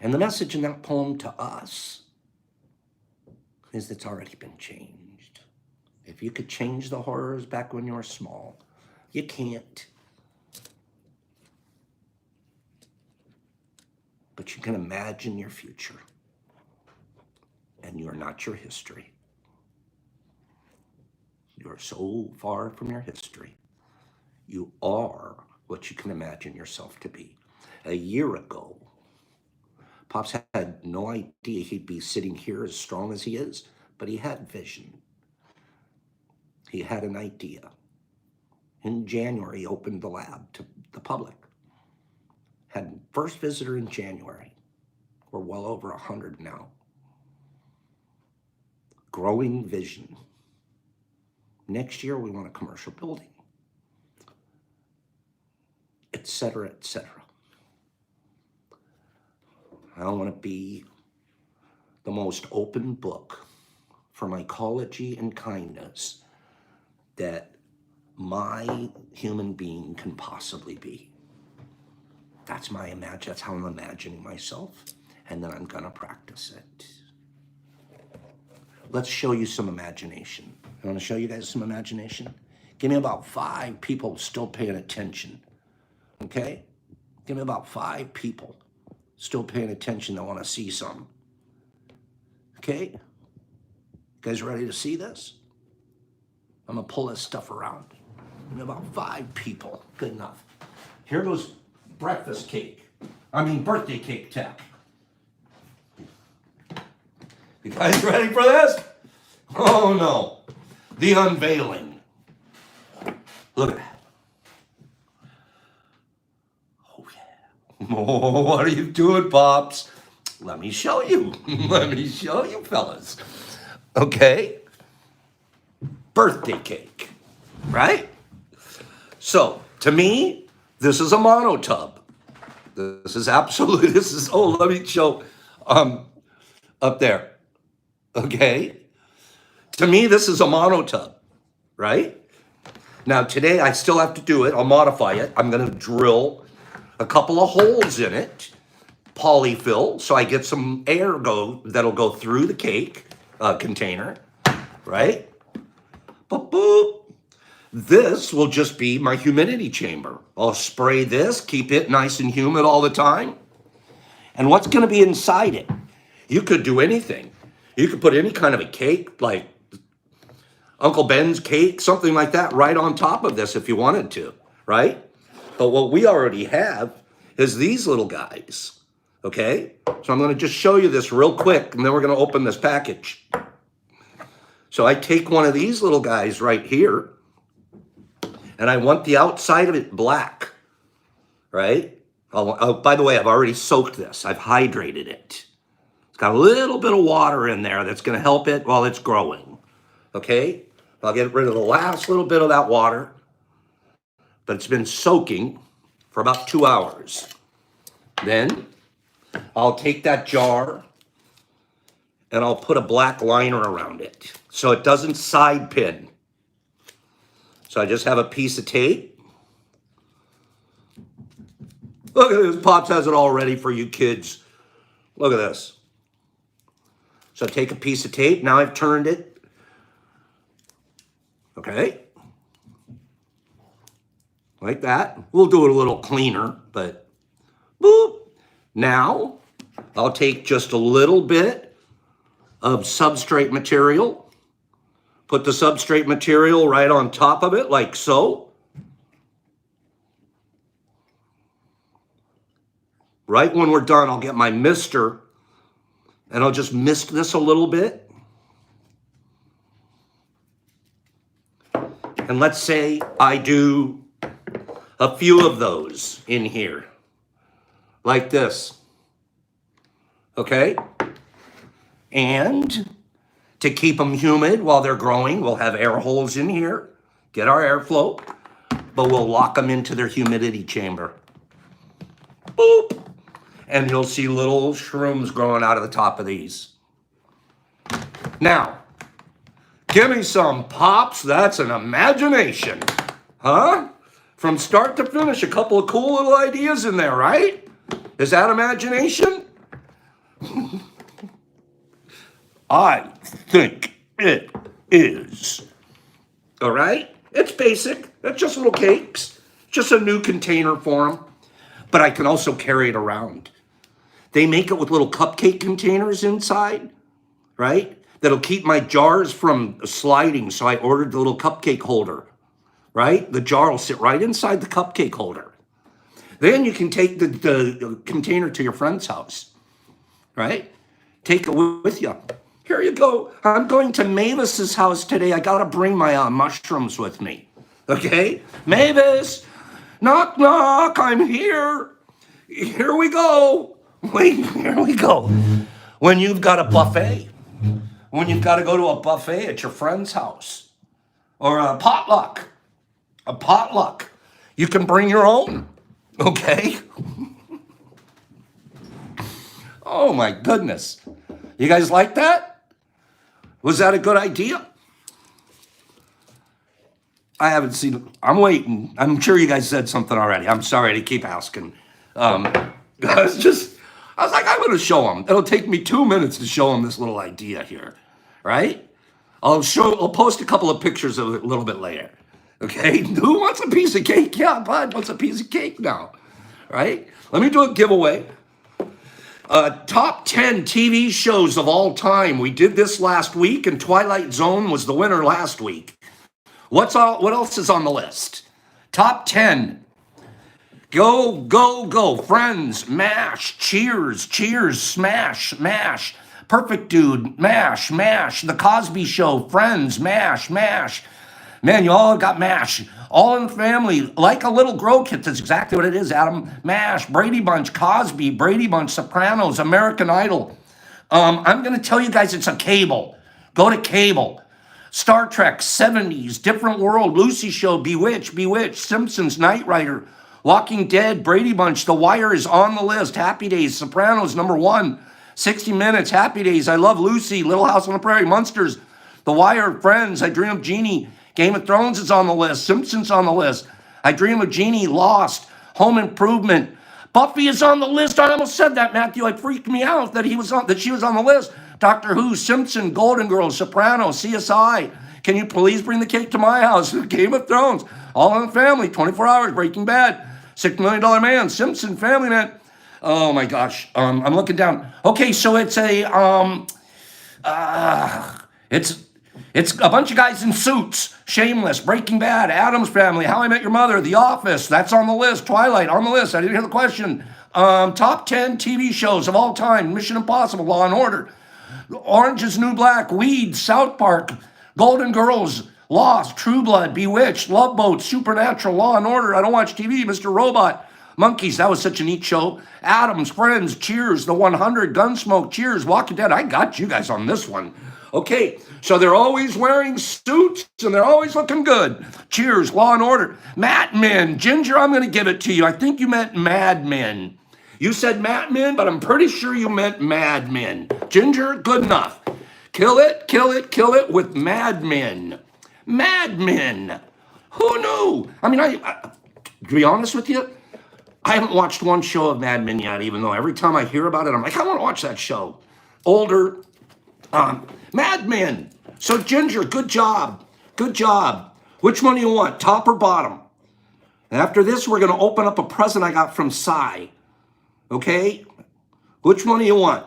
And the message in that poem to us is it's already been changed. If you could change the horrors back when you were small, you can't. But you can imagine your future, and you're not your history. You're so far from your history. You are what you can imagine yourself to be. A year ago, Pops had no idea he'd be sitting here as strong as he is, but he had vision. He had an idea. In January, he opened the lab to the public. Had first visitor in January. We're well over 100 now. Growing vision. Next year, we want a commercial building, et cetera, et cetera. I want to be the most open book for mycology and kindness that my human being can possibly be. That's how I'm imagining myself, and then I'm gonna practice it. Let's show you some imagination. I wanna show you guys some imagination? Give me about 5 people still paying attention, okay? Give me about 5 people still paying attention that wanna see some. Okay? You guys ready to see this? I'm gonna pull this stuff around. Give me about 5 people, good enough. Here goes birthday cake tech. You guys ready for this? Oh no. The unveiling. Look at that. Oh yeah. Oh, what are you doing, Pops? Let me show you. Let me show you, fellas. Okay. Birthday cake, right? So, to me, this is a monotub. Let me show up there. Okay? To me, this is a monotub, right? Now, today I still have to do it. I'll modify it. I'm going to drill a couple of holes in it, polyfill, so I get some air that'll go through the cake container, right? Boop, boop. This will just be my humidity chamber. I'll spray this, keep it nice and humid all the time. And what's going to be inside it? You could do anything. You could put any kind of a cake, like Uncle Ben's cake, something like that, right on top of this if you wanted to, right? But what we already have is these little guys, okay? So I'm going to just show you this real quick, and then we're going to open this package. So I take one of these little guys right here, and I want the outside of it black, right? By the way, I've already soaked this. I've hydrated it. It's got a little bit of water in there that's going to help it while it's growing, okay? I'll get rid of the last little bit of that water, but it's been soaking for about 2 hours. Then I'll take that jar and I'll put a black liner around it so it doesn't side pin. So I just have a piece of tape. Look at this, Pops has it all ready for you kids. Look at this. So I take a piece of tape, now I've turned it. Okay. Like that. We'll do it a little cleaner, but boop. Now, I'll take just a little bit of substrate material, put the substrate material right on top of it, like so. Right when we're done, I'll get my mister, and I'll just mist this a little bit. And let's say I do a few of those in here, like this, okay? And to keep them humid while they're growing, we'll have air holes in here, get our airflow, but we'll lock them into their humidity chamber. Boop. And you'll see little shrooms growing out of the top of these. Now, give me some, Pops. That's an imagination, huh? From start to finish, a couple of cool little ideas in there, right? Is that imagination? I think it is. All right? It's basic. It's just little cakes. Just a new container for them. But I can also carry it around. They make it with little cupcake containers inside, right? That'll keep my jars from sliding. So I ordered the little cupcake holder, right? The jar will sit right inside the cupcake holder. Then you can take the container to your friend's house, right? Take it with you. Here you go. I'm going to Mavis's house today. I got to bring my mushrooms with me, okay? Mavis, knock, knock, I'm here. Here we go. Wait, here we go. When you've got a buffet, when you've got to go to a buffet at your friend's house, or a potluck, you can bring your own, okay? Oh my goodness. You guys like that? Was that a good idea? I haven't seen it. I'm waiting. I'm sure you guys said something already. I'm sorry to keep asking. I was like, I'm going to show them. It'll take me 2 minutes to show them this little idea here, right? I'll post a couple of pictures of it a little bit later, okay? Who wants a piece of cake? Yeah, Bud wants a piece of cake now, right? Let me do a giveaway. Top 10 TV shows of all time. We did this last week, and Twilight Zone was the winner last week. What else is on the list? Top 10. Go, go, go. Friends, MASH, Cheers, Cheers, Smash, MASH. Perfect Dude, MASH, MASH. The Cosby Show, Friends, MASH, MASH. Man, you all got MASH. All in the Family, Like a Little Grow Kit. That's exactly what it is, Adam. MASH, Brady Bunch, Cosby, Brady Bunch, Sopranos, American Idol. I'm going to tell you guys it's a cable. Go to cable. Star Trek, 70s, Different World, Lucy Show, Bewitched, Simpsons, Knight Rider, Walking Dead, Brady Bunch, The Wire is on the list, Happy Days, Sopranos, #1, 60 Minutes, Happy Days, I Love Lucy, Little House on the Prairie, Munsters, The Wire, Friends, I Dream of Jeannie, Game of Thrones is on the list, Simpsons on the list, I Dream of Jeannie, Lost, Home Improvement, Buffy is on the list. I almost said that, Matthew. It freaked me out that she was on the list. Doctor Who, Simpson, Golden Girls, Sopranos, CSI. Can you please bring the cake to my house? Game of Thrones, All in the Family, 24 Hours, Breaking Bad, $6 Million Man, Simpson, Family Man. Oh my gosh, I'm looking down. Okay, so it's it's a bunch of guys in suits. Shameless, Breaking Bad, Addams Family, How I Met Your Mother, The Office, that's on the list. Twilight, on the list. I didn't hear the question. Top 10 TV shows of all time. Mission Impossible, Law and Order, Orange is the New Black, Weeds, South Park, Golden Girls, Lost, True Blood, Bewitched, Love Boat, Supernatural, Law and Order, I Don't Watch TV, Mr. Robot, Monkeys, that was such a neat show. Addams, Friends, Cheers, The 100, Gunsmoke, Cheers, Walking Dead. I got you guys on this one. Okay, so they're always wearing suits and they're always looking good. Cheers, Law and Order. Mad Men. Ginger, I'm going to give it to you. I think you meant Mad Men. You said Mad Men, but I'm pretty sure you meant Mad Men. Ginger, good enough. Kill it, kill it, kill it with Mad Men. Mad Men. Who knew? I mean, to be honest with you, I haven't watched one show of Mad Men yet, even though every time I hear about it, I'm like, I want to watch that show. Older. Mad Men. So Ginger, good job. Good job. Which one do you want, top or bottom? And after this, we're going to open up a present I got from Cy. Okay? Which one do you want?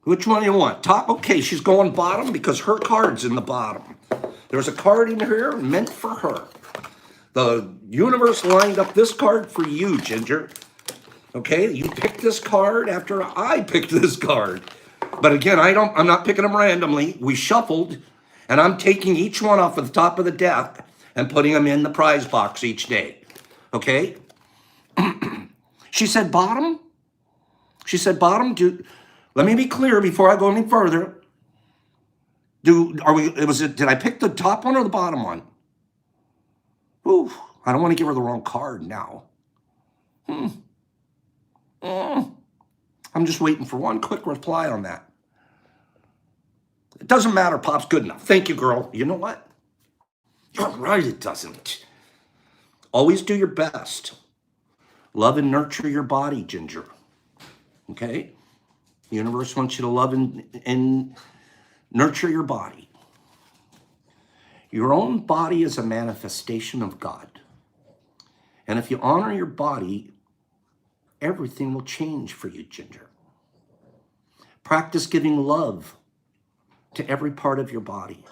Which one do you want? Top? Okay, she's going bottom because her card's in the bottom. There's a card in here meant for her. The universe lined up this card for you, Ginger. Okay, you picked this card after I picked this card. But again, I'm not picking them randomly. We shuffled, and I'm taking each one off of the top of the deck and putting them in the prize box each day. Okay? She said bottom? She said bottom? Let me be clear before I go any further. Did I pick the top one or the bottom one? Ooh, I don't want to give her the wrong card now. I'm just waiting for one quick reply on that. It doesn't matter, Pop's good enough. Thank you, girl. You know what? You're right, it doesn't. Always do your best. Love and nurture your body, Ginger. Okay? The universe wants you to love and nurture your body. Your own body is a manifestation of God. And if you honor your body, everything will change for you, Ginger. Practice giving love to every part of your body.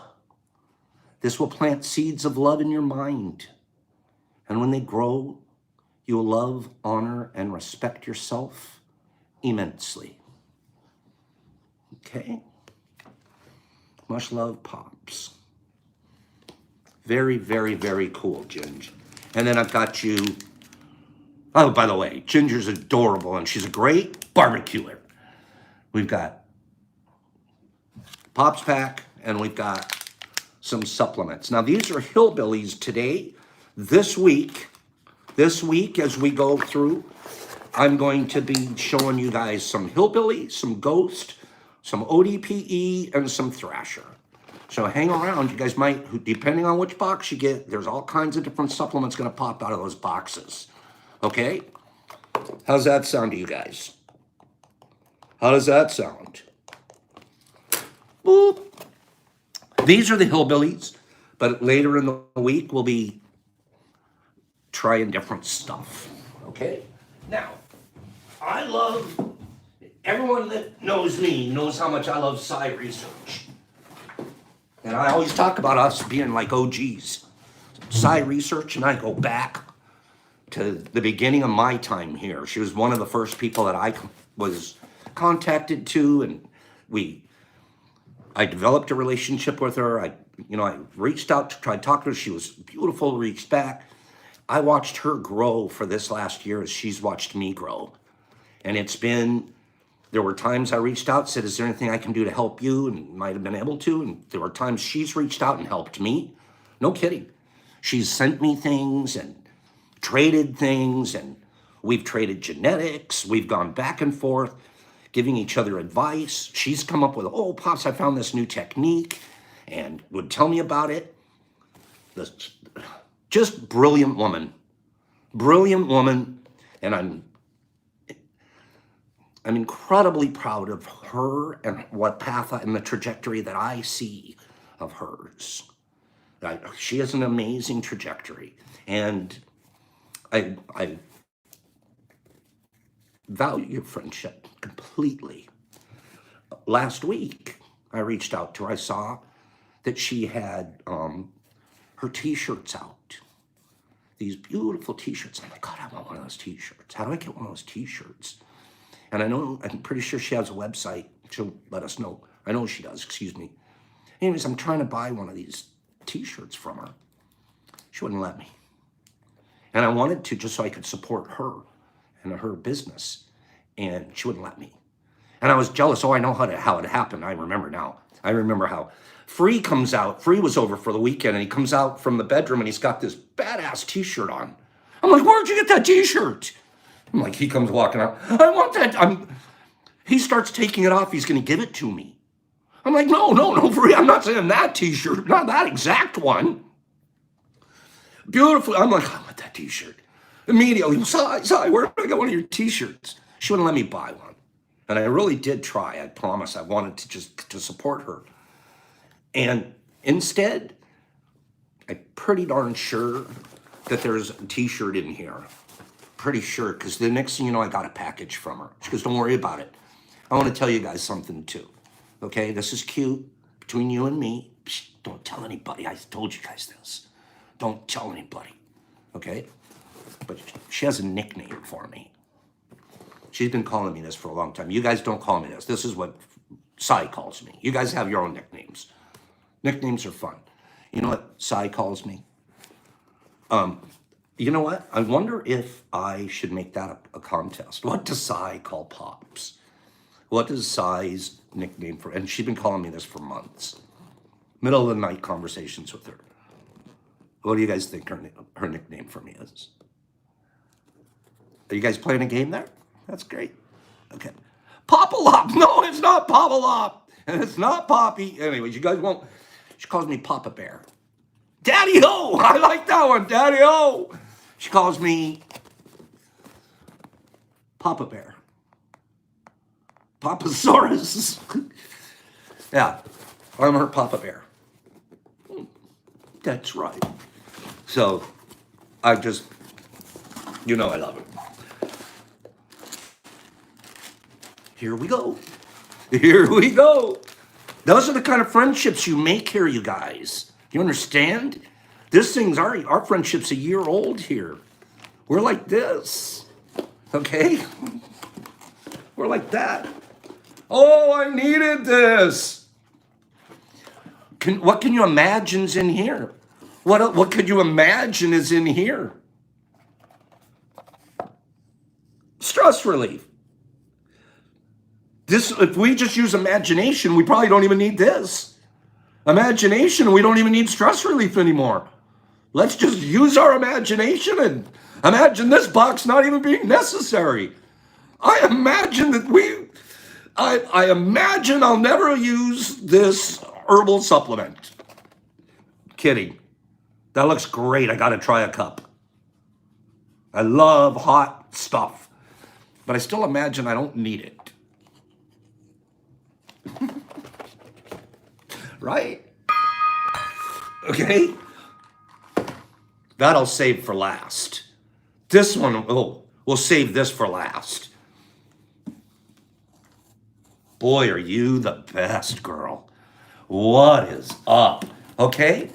This will plant seeds of love in your mind. And when they grow, you will love, honor, and respect yourself immensely. Okay? Much love, Pops. Very, very, very cool, Ginger. And then I've got you. Oh, by the way, Ginger's adorable, and she's a great barbecuer. We've got Pops Pack, and we've got some supplements. Now, these are hillbillies today. This week, as we go through, I'm going to be showing you guys some hillbilly, some ghost, some ODPE, and some thrasher. So hang around. You guys might, depending on which box you get, there's all kinds of different supplements going to pop out of those boxes. Okay? How's that sound to you guys? How does that sound? Boop. These are the hillbillies, but later in the week, we'll be trying different stuff. Okay? Now, I love, everyone that knows me knows how much I love Psi research. And I always talk about us being like OGs. Psi research, and I go back to the beginning of my time here. She was one of the first people that I was contacted to, and I developed a relationship with her. I reached out to try to talk to her. She was beautiful, reached back. I watched her grow for this last year as she's watched me grow. And there were times I reached out, said, is there anything I can do to help you? And might have been able to. And there were times she's reached out and helped me. No kidding. She's sent me things and traded things and We've traded genetics. We've gone back and forth, giving each other advice. She's come up with, oh, Pops, I found this new technique, and would tell me about it. This, just brilliant woman. Brilliant woman. And I'm incredibly proud of her and what path and the trajectory that I see of hers. She has an amazing trajectory. And I value your friendship completely. Last week, I reached out to her. I saw that she had her t-shirts out. These beautiful t-shirts. I'm like, God, I want one of those t-shirts. How do I get one of those t-shirts? And I'm pretty sure she has a website. She'll let us know. I know she does, excuse me. Anyways, I'm trying to buy one of these t-shirts from her. She wouldn't let me. And I wanted to just so I could support her and her business. And she wouldn't let me. And I was jealous. Oh, I know how it happened. I remember now. I remember how Free comes out. Free was over for the weekend, and he comes out from the bedroom, and he's got this badass t-shirt on. I'm like, where'd you get that t-shirt? I'm like, he comes walking out. I want that. He starts taking it off. He's going to give it to me. I'm like, no, Free. I'm not saying that t-shirt. Not that exact one. Beautiful. I'm like, I want that t-shirt. Immediately, Sai, where did I get one of your t-shirts? She wouldn't let me buy one. And I really did try. I promise. I wanted to support her. And instead, I'm pretty darn sure that there's a t-shirt in here. Pretty sure, because the next thing you know, I got a package from her. She goes, don't worry about it. I want to tell you guys something too. Okay, this is cute between you and me. Psh, don't tell anybody. I told you guys this. Don't tell anybody. Okay? But she has a nickname for me. She's been calling me this for a long time. You guys don't call me this. This is what Sai calls me. You guys have your own nicknames. Nicknames are fun. You know what Sai calls me? You know what? I wonder if I should make that a contest. What does Sai call Pops? What is Sai's nickname for? And she's been calling me this for months. Middle of the night conversations with her. What do you guys think her nickname for me is? Are you guys playing a game there? That's great. Okay. Papa-Lop. No, it's not Papa-Lop. And it's not Poppy. Anyways, you guys won't. She calls me Papa Bear. Daddy-O. I like that one. Daddy-O. She calls me Papa Bear. Papasaurus. Yeah. I'm her Papa Bear. That's right. So, I just, I love it. Here we go. Here we go. Those are the kind of friendships you make here, you guys. You understand? Our friendship's a year old here. We're like this. Okay? We're like that. Oh, I needed this. What can you imagine's in here? What could you imagine is in here? Stress relief. If we just use imagination, we probably don't even need this. Imagination, we don't even need stress relief anymore. Let's just use our imagination and imagine this box not even being necessary. I imagine I imagine I'll never use this herbal supplement. Kidding. That looks great. I gotta try a cup. I love hot stuff, but I still imagine I don't need it. Right? Okay? That I'll save for last. This one, we'll save this for last. Boy, are you the best, girl. What is up? Okay?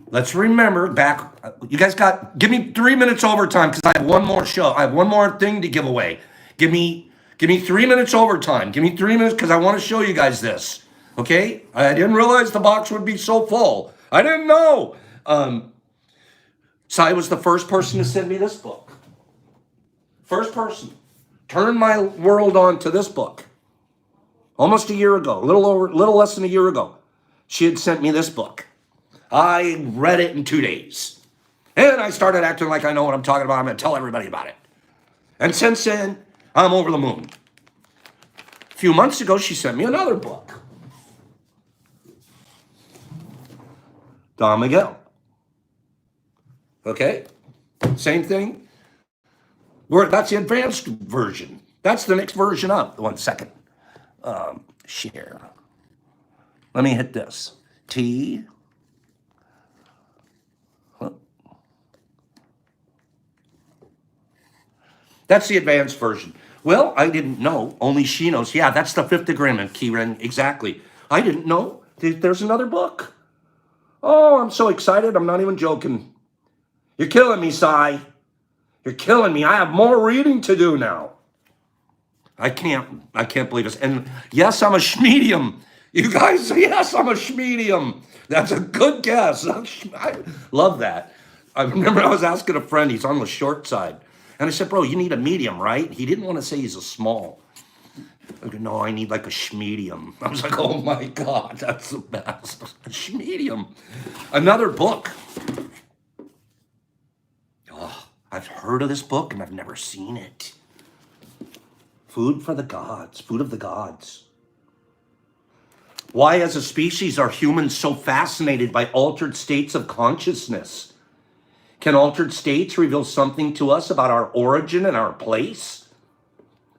Let's remember back. You guys give me 3 minutes overtime because I have one more show. I have one more thing to give away. Give me 3 minutes overtime. Give me 3 minutes because I want to show you guys this. Okay? I didn't realize the box would be so full. I didn't know. Sai was the first person to send me this book. First person. Turned my world on to this book. Almost a year ago. A little less than a year ago. She had sent me this book. I read it in 2 days. And I started acting like I know what I'm talking about. I'm going to tell everybody about it. And since then, I'm over the moon. A few months ago, she sent me another book. Don Miguel. Okay? Same thing. That's the advanced version. That's the next version up. 1 second. Share. Let me hit this. T. That's the advanced version. Well, I didn't know. Only she knows. Yeah, that's the fifth agreement, Kieran. Exactly. I didn't know. There's another book. Oh, I'm so excited. I'm not even joking. You're killing me, Cy. You're killing me. I have more reading to do now. I can't believe this. And yes, I'm a schmedium. You guys, yes, I'm a schmedium. That's a good guess. I love that. I remember I was asking a friend, he's on the short side. And I said, bro, you need a medium, right? He didn't want to say he's a small. I go, no, I need like a schmedium. I was like, oh my God, that's the best. A schmedium. Another book. Oh, I've heard of this book and I've never seen it. Food for the gods, food of the gods. Why, as a species, are humans so fascinated by altered states of consciousness? Can altered states reveal something to us about our origin and our place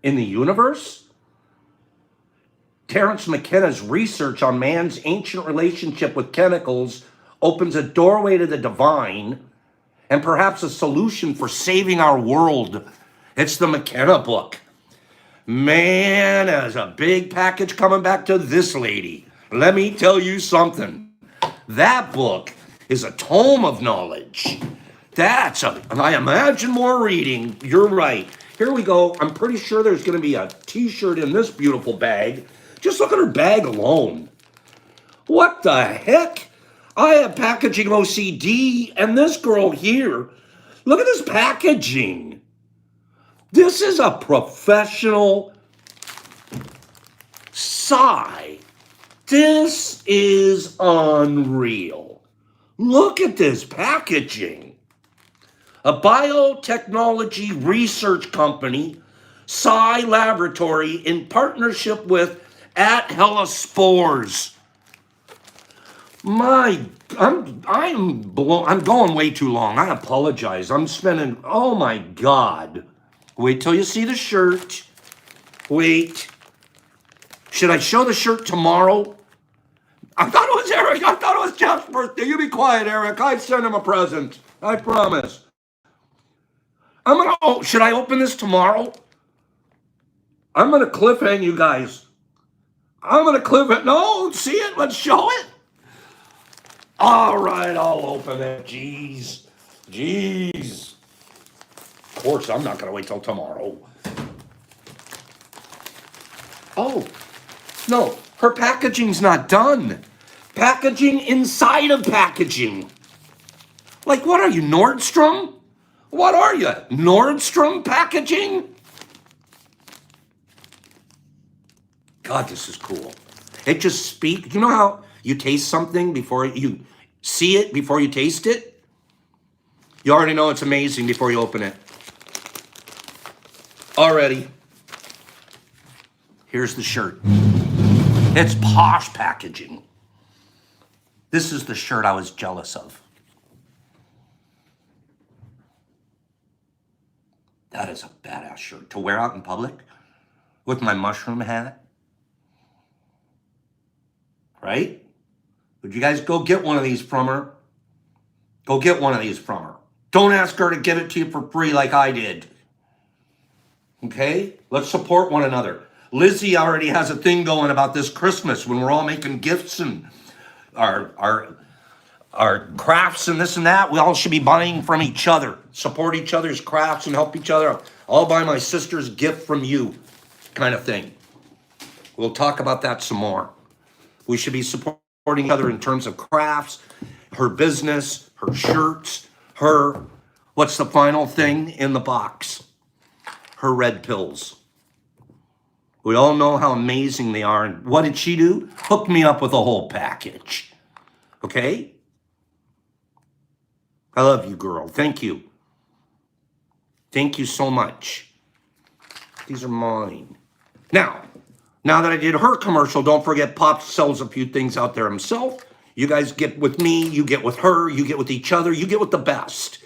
in the universe? Terence McKenna's research on man's ancient relationship with chemicals opens a doorway to the divine and perhaps a solution for saving our world. It's the McKenna book. Man, there's a big package coming back to this lady. Let me tell you something. That book is a tome of knowledge. And I imagine more reading. You're right. Here we go. I'm pretty sure there's going to be a t-shirt in this beautiful bag. Just look at her bag alone. What the heck? I have packaging OCD, and this girl here, look at this packaging. This is a professional sigh. This is unreal. Look at this packaging. A biotechnology research company, Psi Laboratory, in partnership with At Hella Spores. I'm going way too long. I apologize. Oh my God. Wait till you see the shirt. Wait. Should I show the shirt tomorrow? I thought it was Eric. I thought it was Jeff's birthday. You be quiet, Eric. I sent him a present. I promise. Should I open this tomorrow? I'm going to cliffhang you guys. I'm going to cliff it. No, see it? Let's show it. All right, I'll open it. Jeez. Of course, I'm not going to wait till tomorrow. Oh, no, her packaging's not done. Packaging inside of packaging. Like, what are you, Nordstrom? What are you, Nordstrom packaging? God, this is cool. It just speaks. You know how you taste something before you see it, before you taste it? You already know it's amazing before you open it. Already. Here's the shirt. It's posh packaging. This is the shirt I was jealous of. That is a badass shirt to wear out in public with my mushroom hat. Right? Would you guys go get one of these from her? Go get one of these from her. Don't ask her to give it to you for free like I did. Okay? Let's support one another. Lizzie already has a thing going about this Christmas when we're all making gifts and our crafts and this and that. We all should be buying from each other. Support each other's crafts and help each other. I'll buy my sister's gift from you, kind of thing. We'll talk about that some more. We should be supporting each other in terms of crafts, her business, her shirts, what's the final thing in the box? Her red pills. We all know how amazing they are. And what did she do? Hook me up with a whole package. Okay? I love you, girl. Thank you. Thank you so much. These are mine. Now that I did her commercial, don't forget Pop sells a few things out there himself. You guys get with me, you get with her, you get with each other, you get with the best.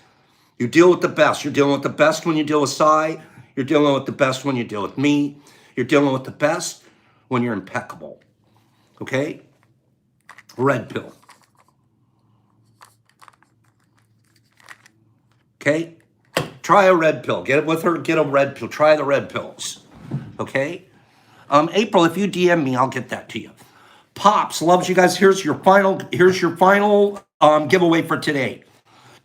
You deal with the best. You're dealing with the best when you deal with Cy. You're dealing with the best when you deal with me. You're dealing with the best when you're impeccable. Okay? Red pill. Okay? Try a red pill. Get it with her, get a red pill. Try the red pills. Okay? April, if you DM me, I'll get that to you. Pops loves you guys. Here's your final giveaway for today.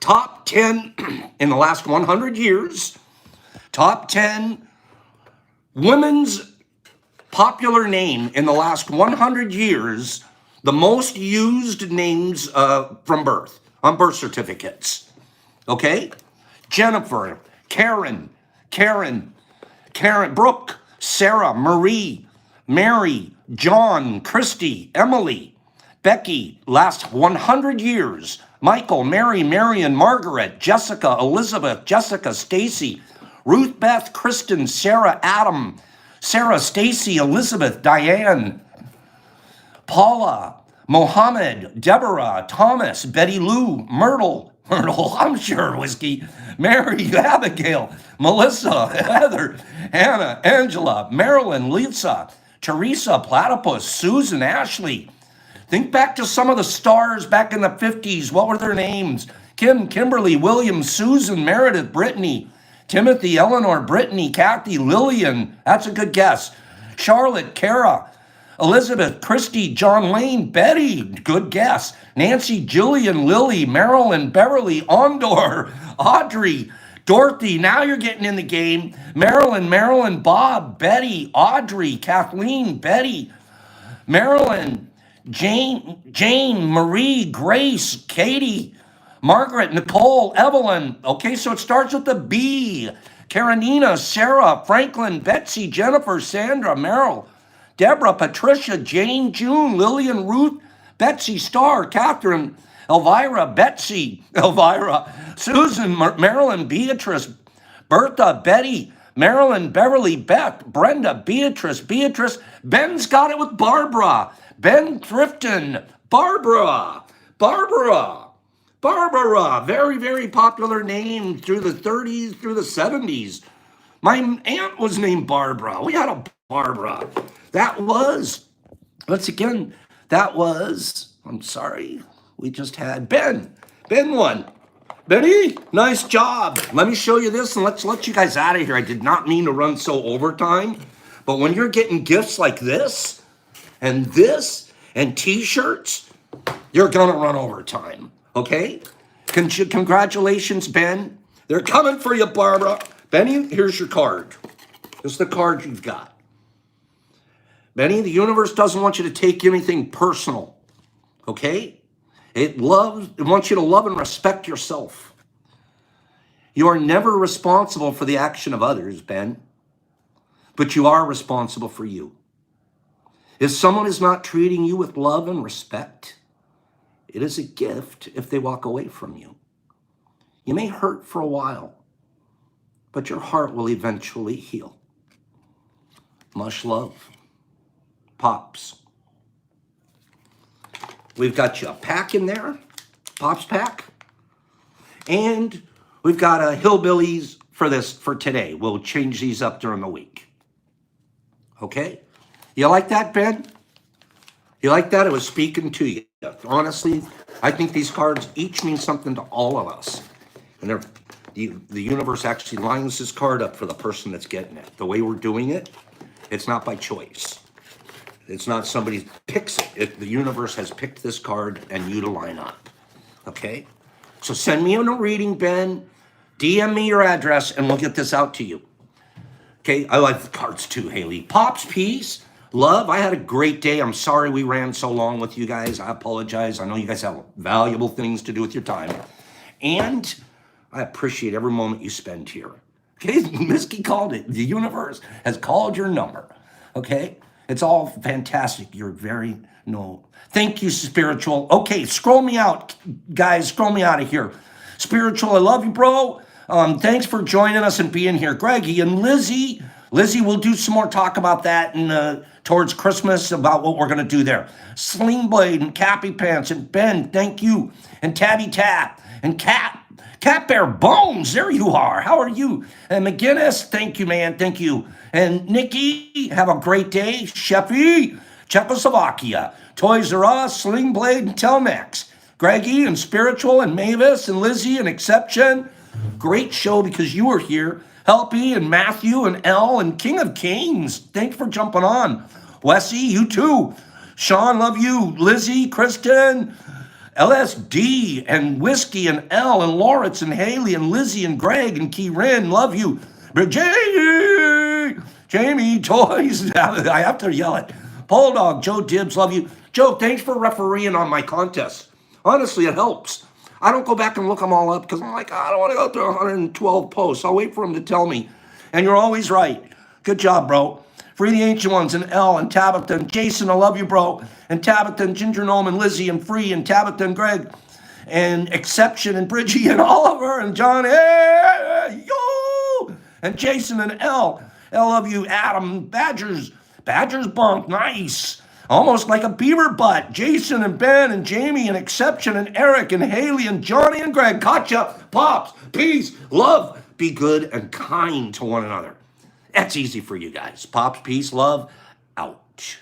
Top 10 in the last 100 years. Top 10 women's popular name in the last 100 years. The most used names from birth, on birth certificates. Okay? Jennifer, Karen, Brooke, Sarah, Marie, Mary, John, Christy, Emily, Becky, last 100 years. Michael, Mary, Marion, Margaret, Jessica, Elizabeth, Jessica, Stacy, Ruth, Beth, Kristen, Sarah, Adam, Sarah, Stacy, Elizabeth, Diane, Paula, Mohammed, Deborah, Thomas, Betty Lou, Myrtle, I'm sure, Whiskey, Mary, Abigail, Melissa, Heather, Hannah, Angela, Marilyn, Lisa, Teresa, Platypus, Susan, Ashley. Think back to some of the stars back in the 50s. What were their names? Kim, Kimberly, William, Susan, Meredith, Brittany, Timothy, Eleanor, Brittany, Kathy, Lillian. That's a good guess. Charlotte, Kara, Elizabeth, Christy, John Lane, Betty, good guess. Nancy, Jillian, Lily, Marilyn, Beverly, Ondor, Audrey, Dorothy, now you're getting in the game. Marilyn, Bob, Betty, Audrey, Kathleen, Betty, Marilyn, Jane, Marie, Grace, Katie, Margaret, Nicole, Evelyn. Okay, so it starts with the B. Karenina, Sarah, Franklin, Betsy, Jennifer, Sandra, Merrill, Deborah, Patricia, Jane, June, Lillian, Ruth, Betsy, Star, Catherine, Elvira, Susan, Marilyn, Beatrice, Bertha, Betty, Marilyn, Beverly, Beth, Brenda, Beatrice. Ben's got it with Barbara. Ben Thrifton, Barbara. Very, very popular name through the 30s, through the 70s. My aunt was named Barbara. We had a Barbara. I'm sorry, we just had Ben. Ben won. Benny, nice job. Let me show you this and let's let you guys out of here. I did not mean to run so overtime, but when you're getting gifts like this and t-shirts, you're gonna run overtime, okay? Congratulations, Ben. They're coming for you, Barbara. Benny, here's your card. This is the card you've got. Benny, the universe doesn't want you to take anything personal, okay? It wants you to love and respect yourself. You are never responsible for the action of others, Ben, but you are responsible for you. If someone is not treating you with love and respect, it is a gift if they walk away from you. You may hurt for a while, but your heart will eventually heal. Much love. Pops. We've got you a pack in there, Pops pack, and we've got a Hillbillies for today. We'll change these up during the week. Okay? You like that, Ben? You like that? It was speaking to you. Honestly, I think these cards each mean something to all of us. And the universe actually lines this card up for the person that's getting it. The way we're doing it, it's not by choice. It's not somebody picks it. The universe has picked this card and you to line up. Okay? So send me in a reading, Ben. DM me your address and we'll get this out to you. Okay? I like the cards too, Haley. Pops, peace, love. I had a great day. I'm sorry we ran so long with you guys. I apologize. I know you guys have valuable things to do with your time. And I appreciate every moment you spend here. Okay? Misky called it. The universe has called your number. Okay? It's all fantastic. Thank you, Spiritual. Okay, scroll me out, guys. Scroll me out of here. Spiritual, I love you, bro. Thanks for joining us and being here. Greggy and Lizzie, Lizzie, we'll do some more talk about that and towards Christmas about what we're going to do there. Sling Blade and Cappy Pants and Ben, thank you. And Tabby Tap and Cat Bear Bones, there you are. How are you? And McGinnis, thank you, man. Thank you. And Nikki, have a great day. Sheffy, Czechoslovakia. Toys R Us, Sling Blade, and Telmex. Greggy and Spiritual and Mavis and Lizzie and Exception. Great show because you were here. Helpy and Matthew and Elle and King of Kings. Thanks for jumping on. Wessie, you too. Sean, love you. Lizzie, Kristen, LSD and Whiskey and Elle and Lawrence and Haley and Lizzie and Greg and Kieran, love you. But Jamie, Toys, I have to yell it. Bulldog, Joe Dibbs, love you. Joe, thanks for refereeing on my contest. Honestly, it helps. I don't go back and look them all up because I'm like, I don't want to go through 112 posts. I'll wait for them to tell me. And you're always right. Good job, bro. Free the Ancient Ones and Elle and Tabitha and Jason, I love you, bro. And Tabitha and Ginger Gnome and Lizzie and Free and Tabitha and Greg and Exception and Bridgie and Oliver and John. Hey, yo! And Jason and Elle. Elle, love you. Adam, Badgers Bunk, nice. Almost like a beaver butt. Jason and Ben and Jamie and Exception and Eric and Haley and Johnny and Greg. Gotcha. Pops, peace, love. Be good and kind to one another. That's easy for you guys. Pops, peace, love, out.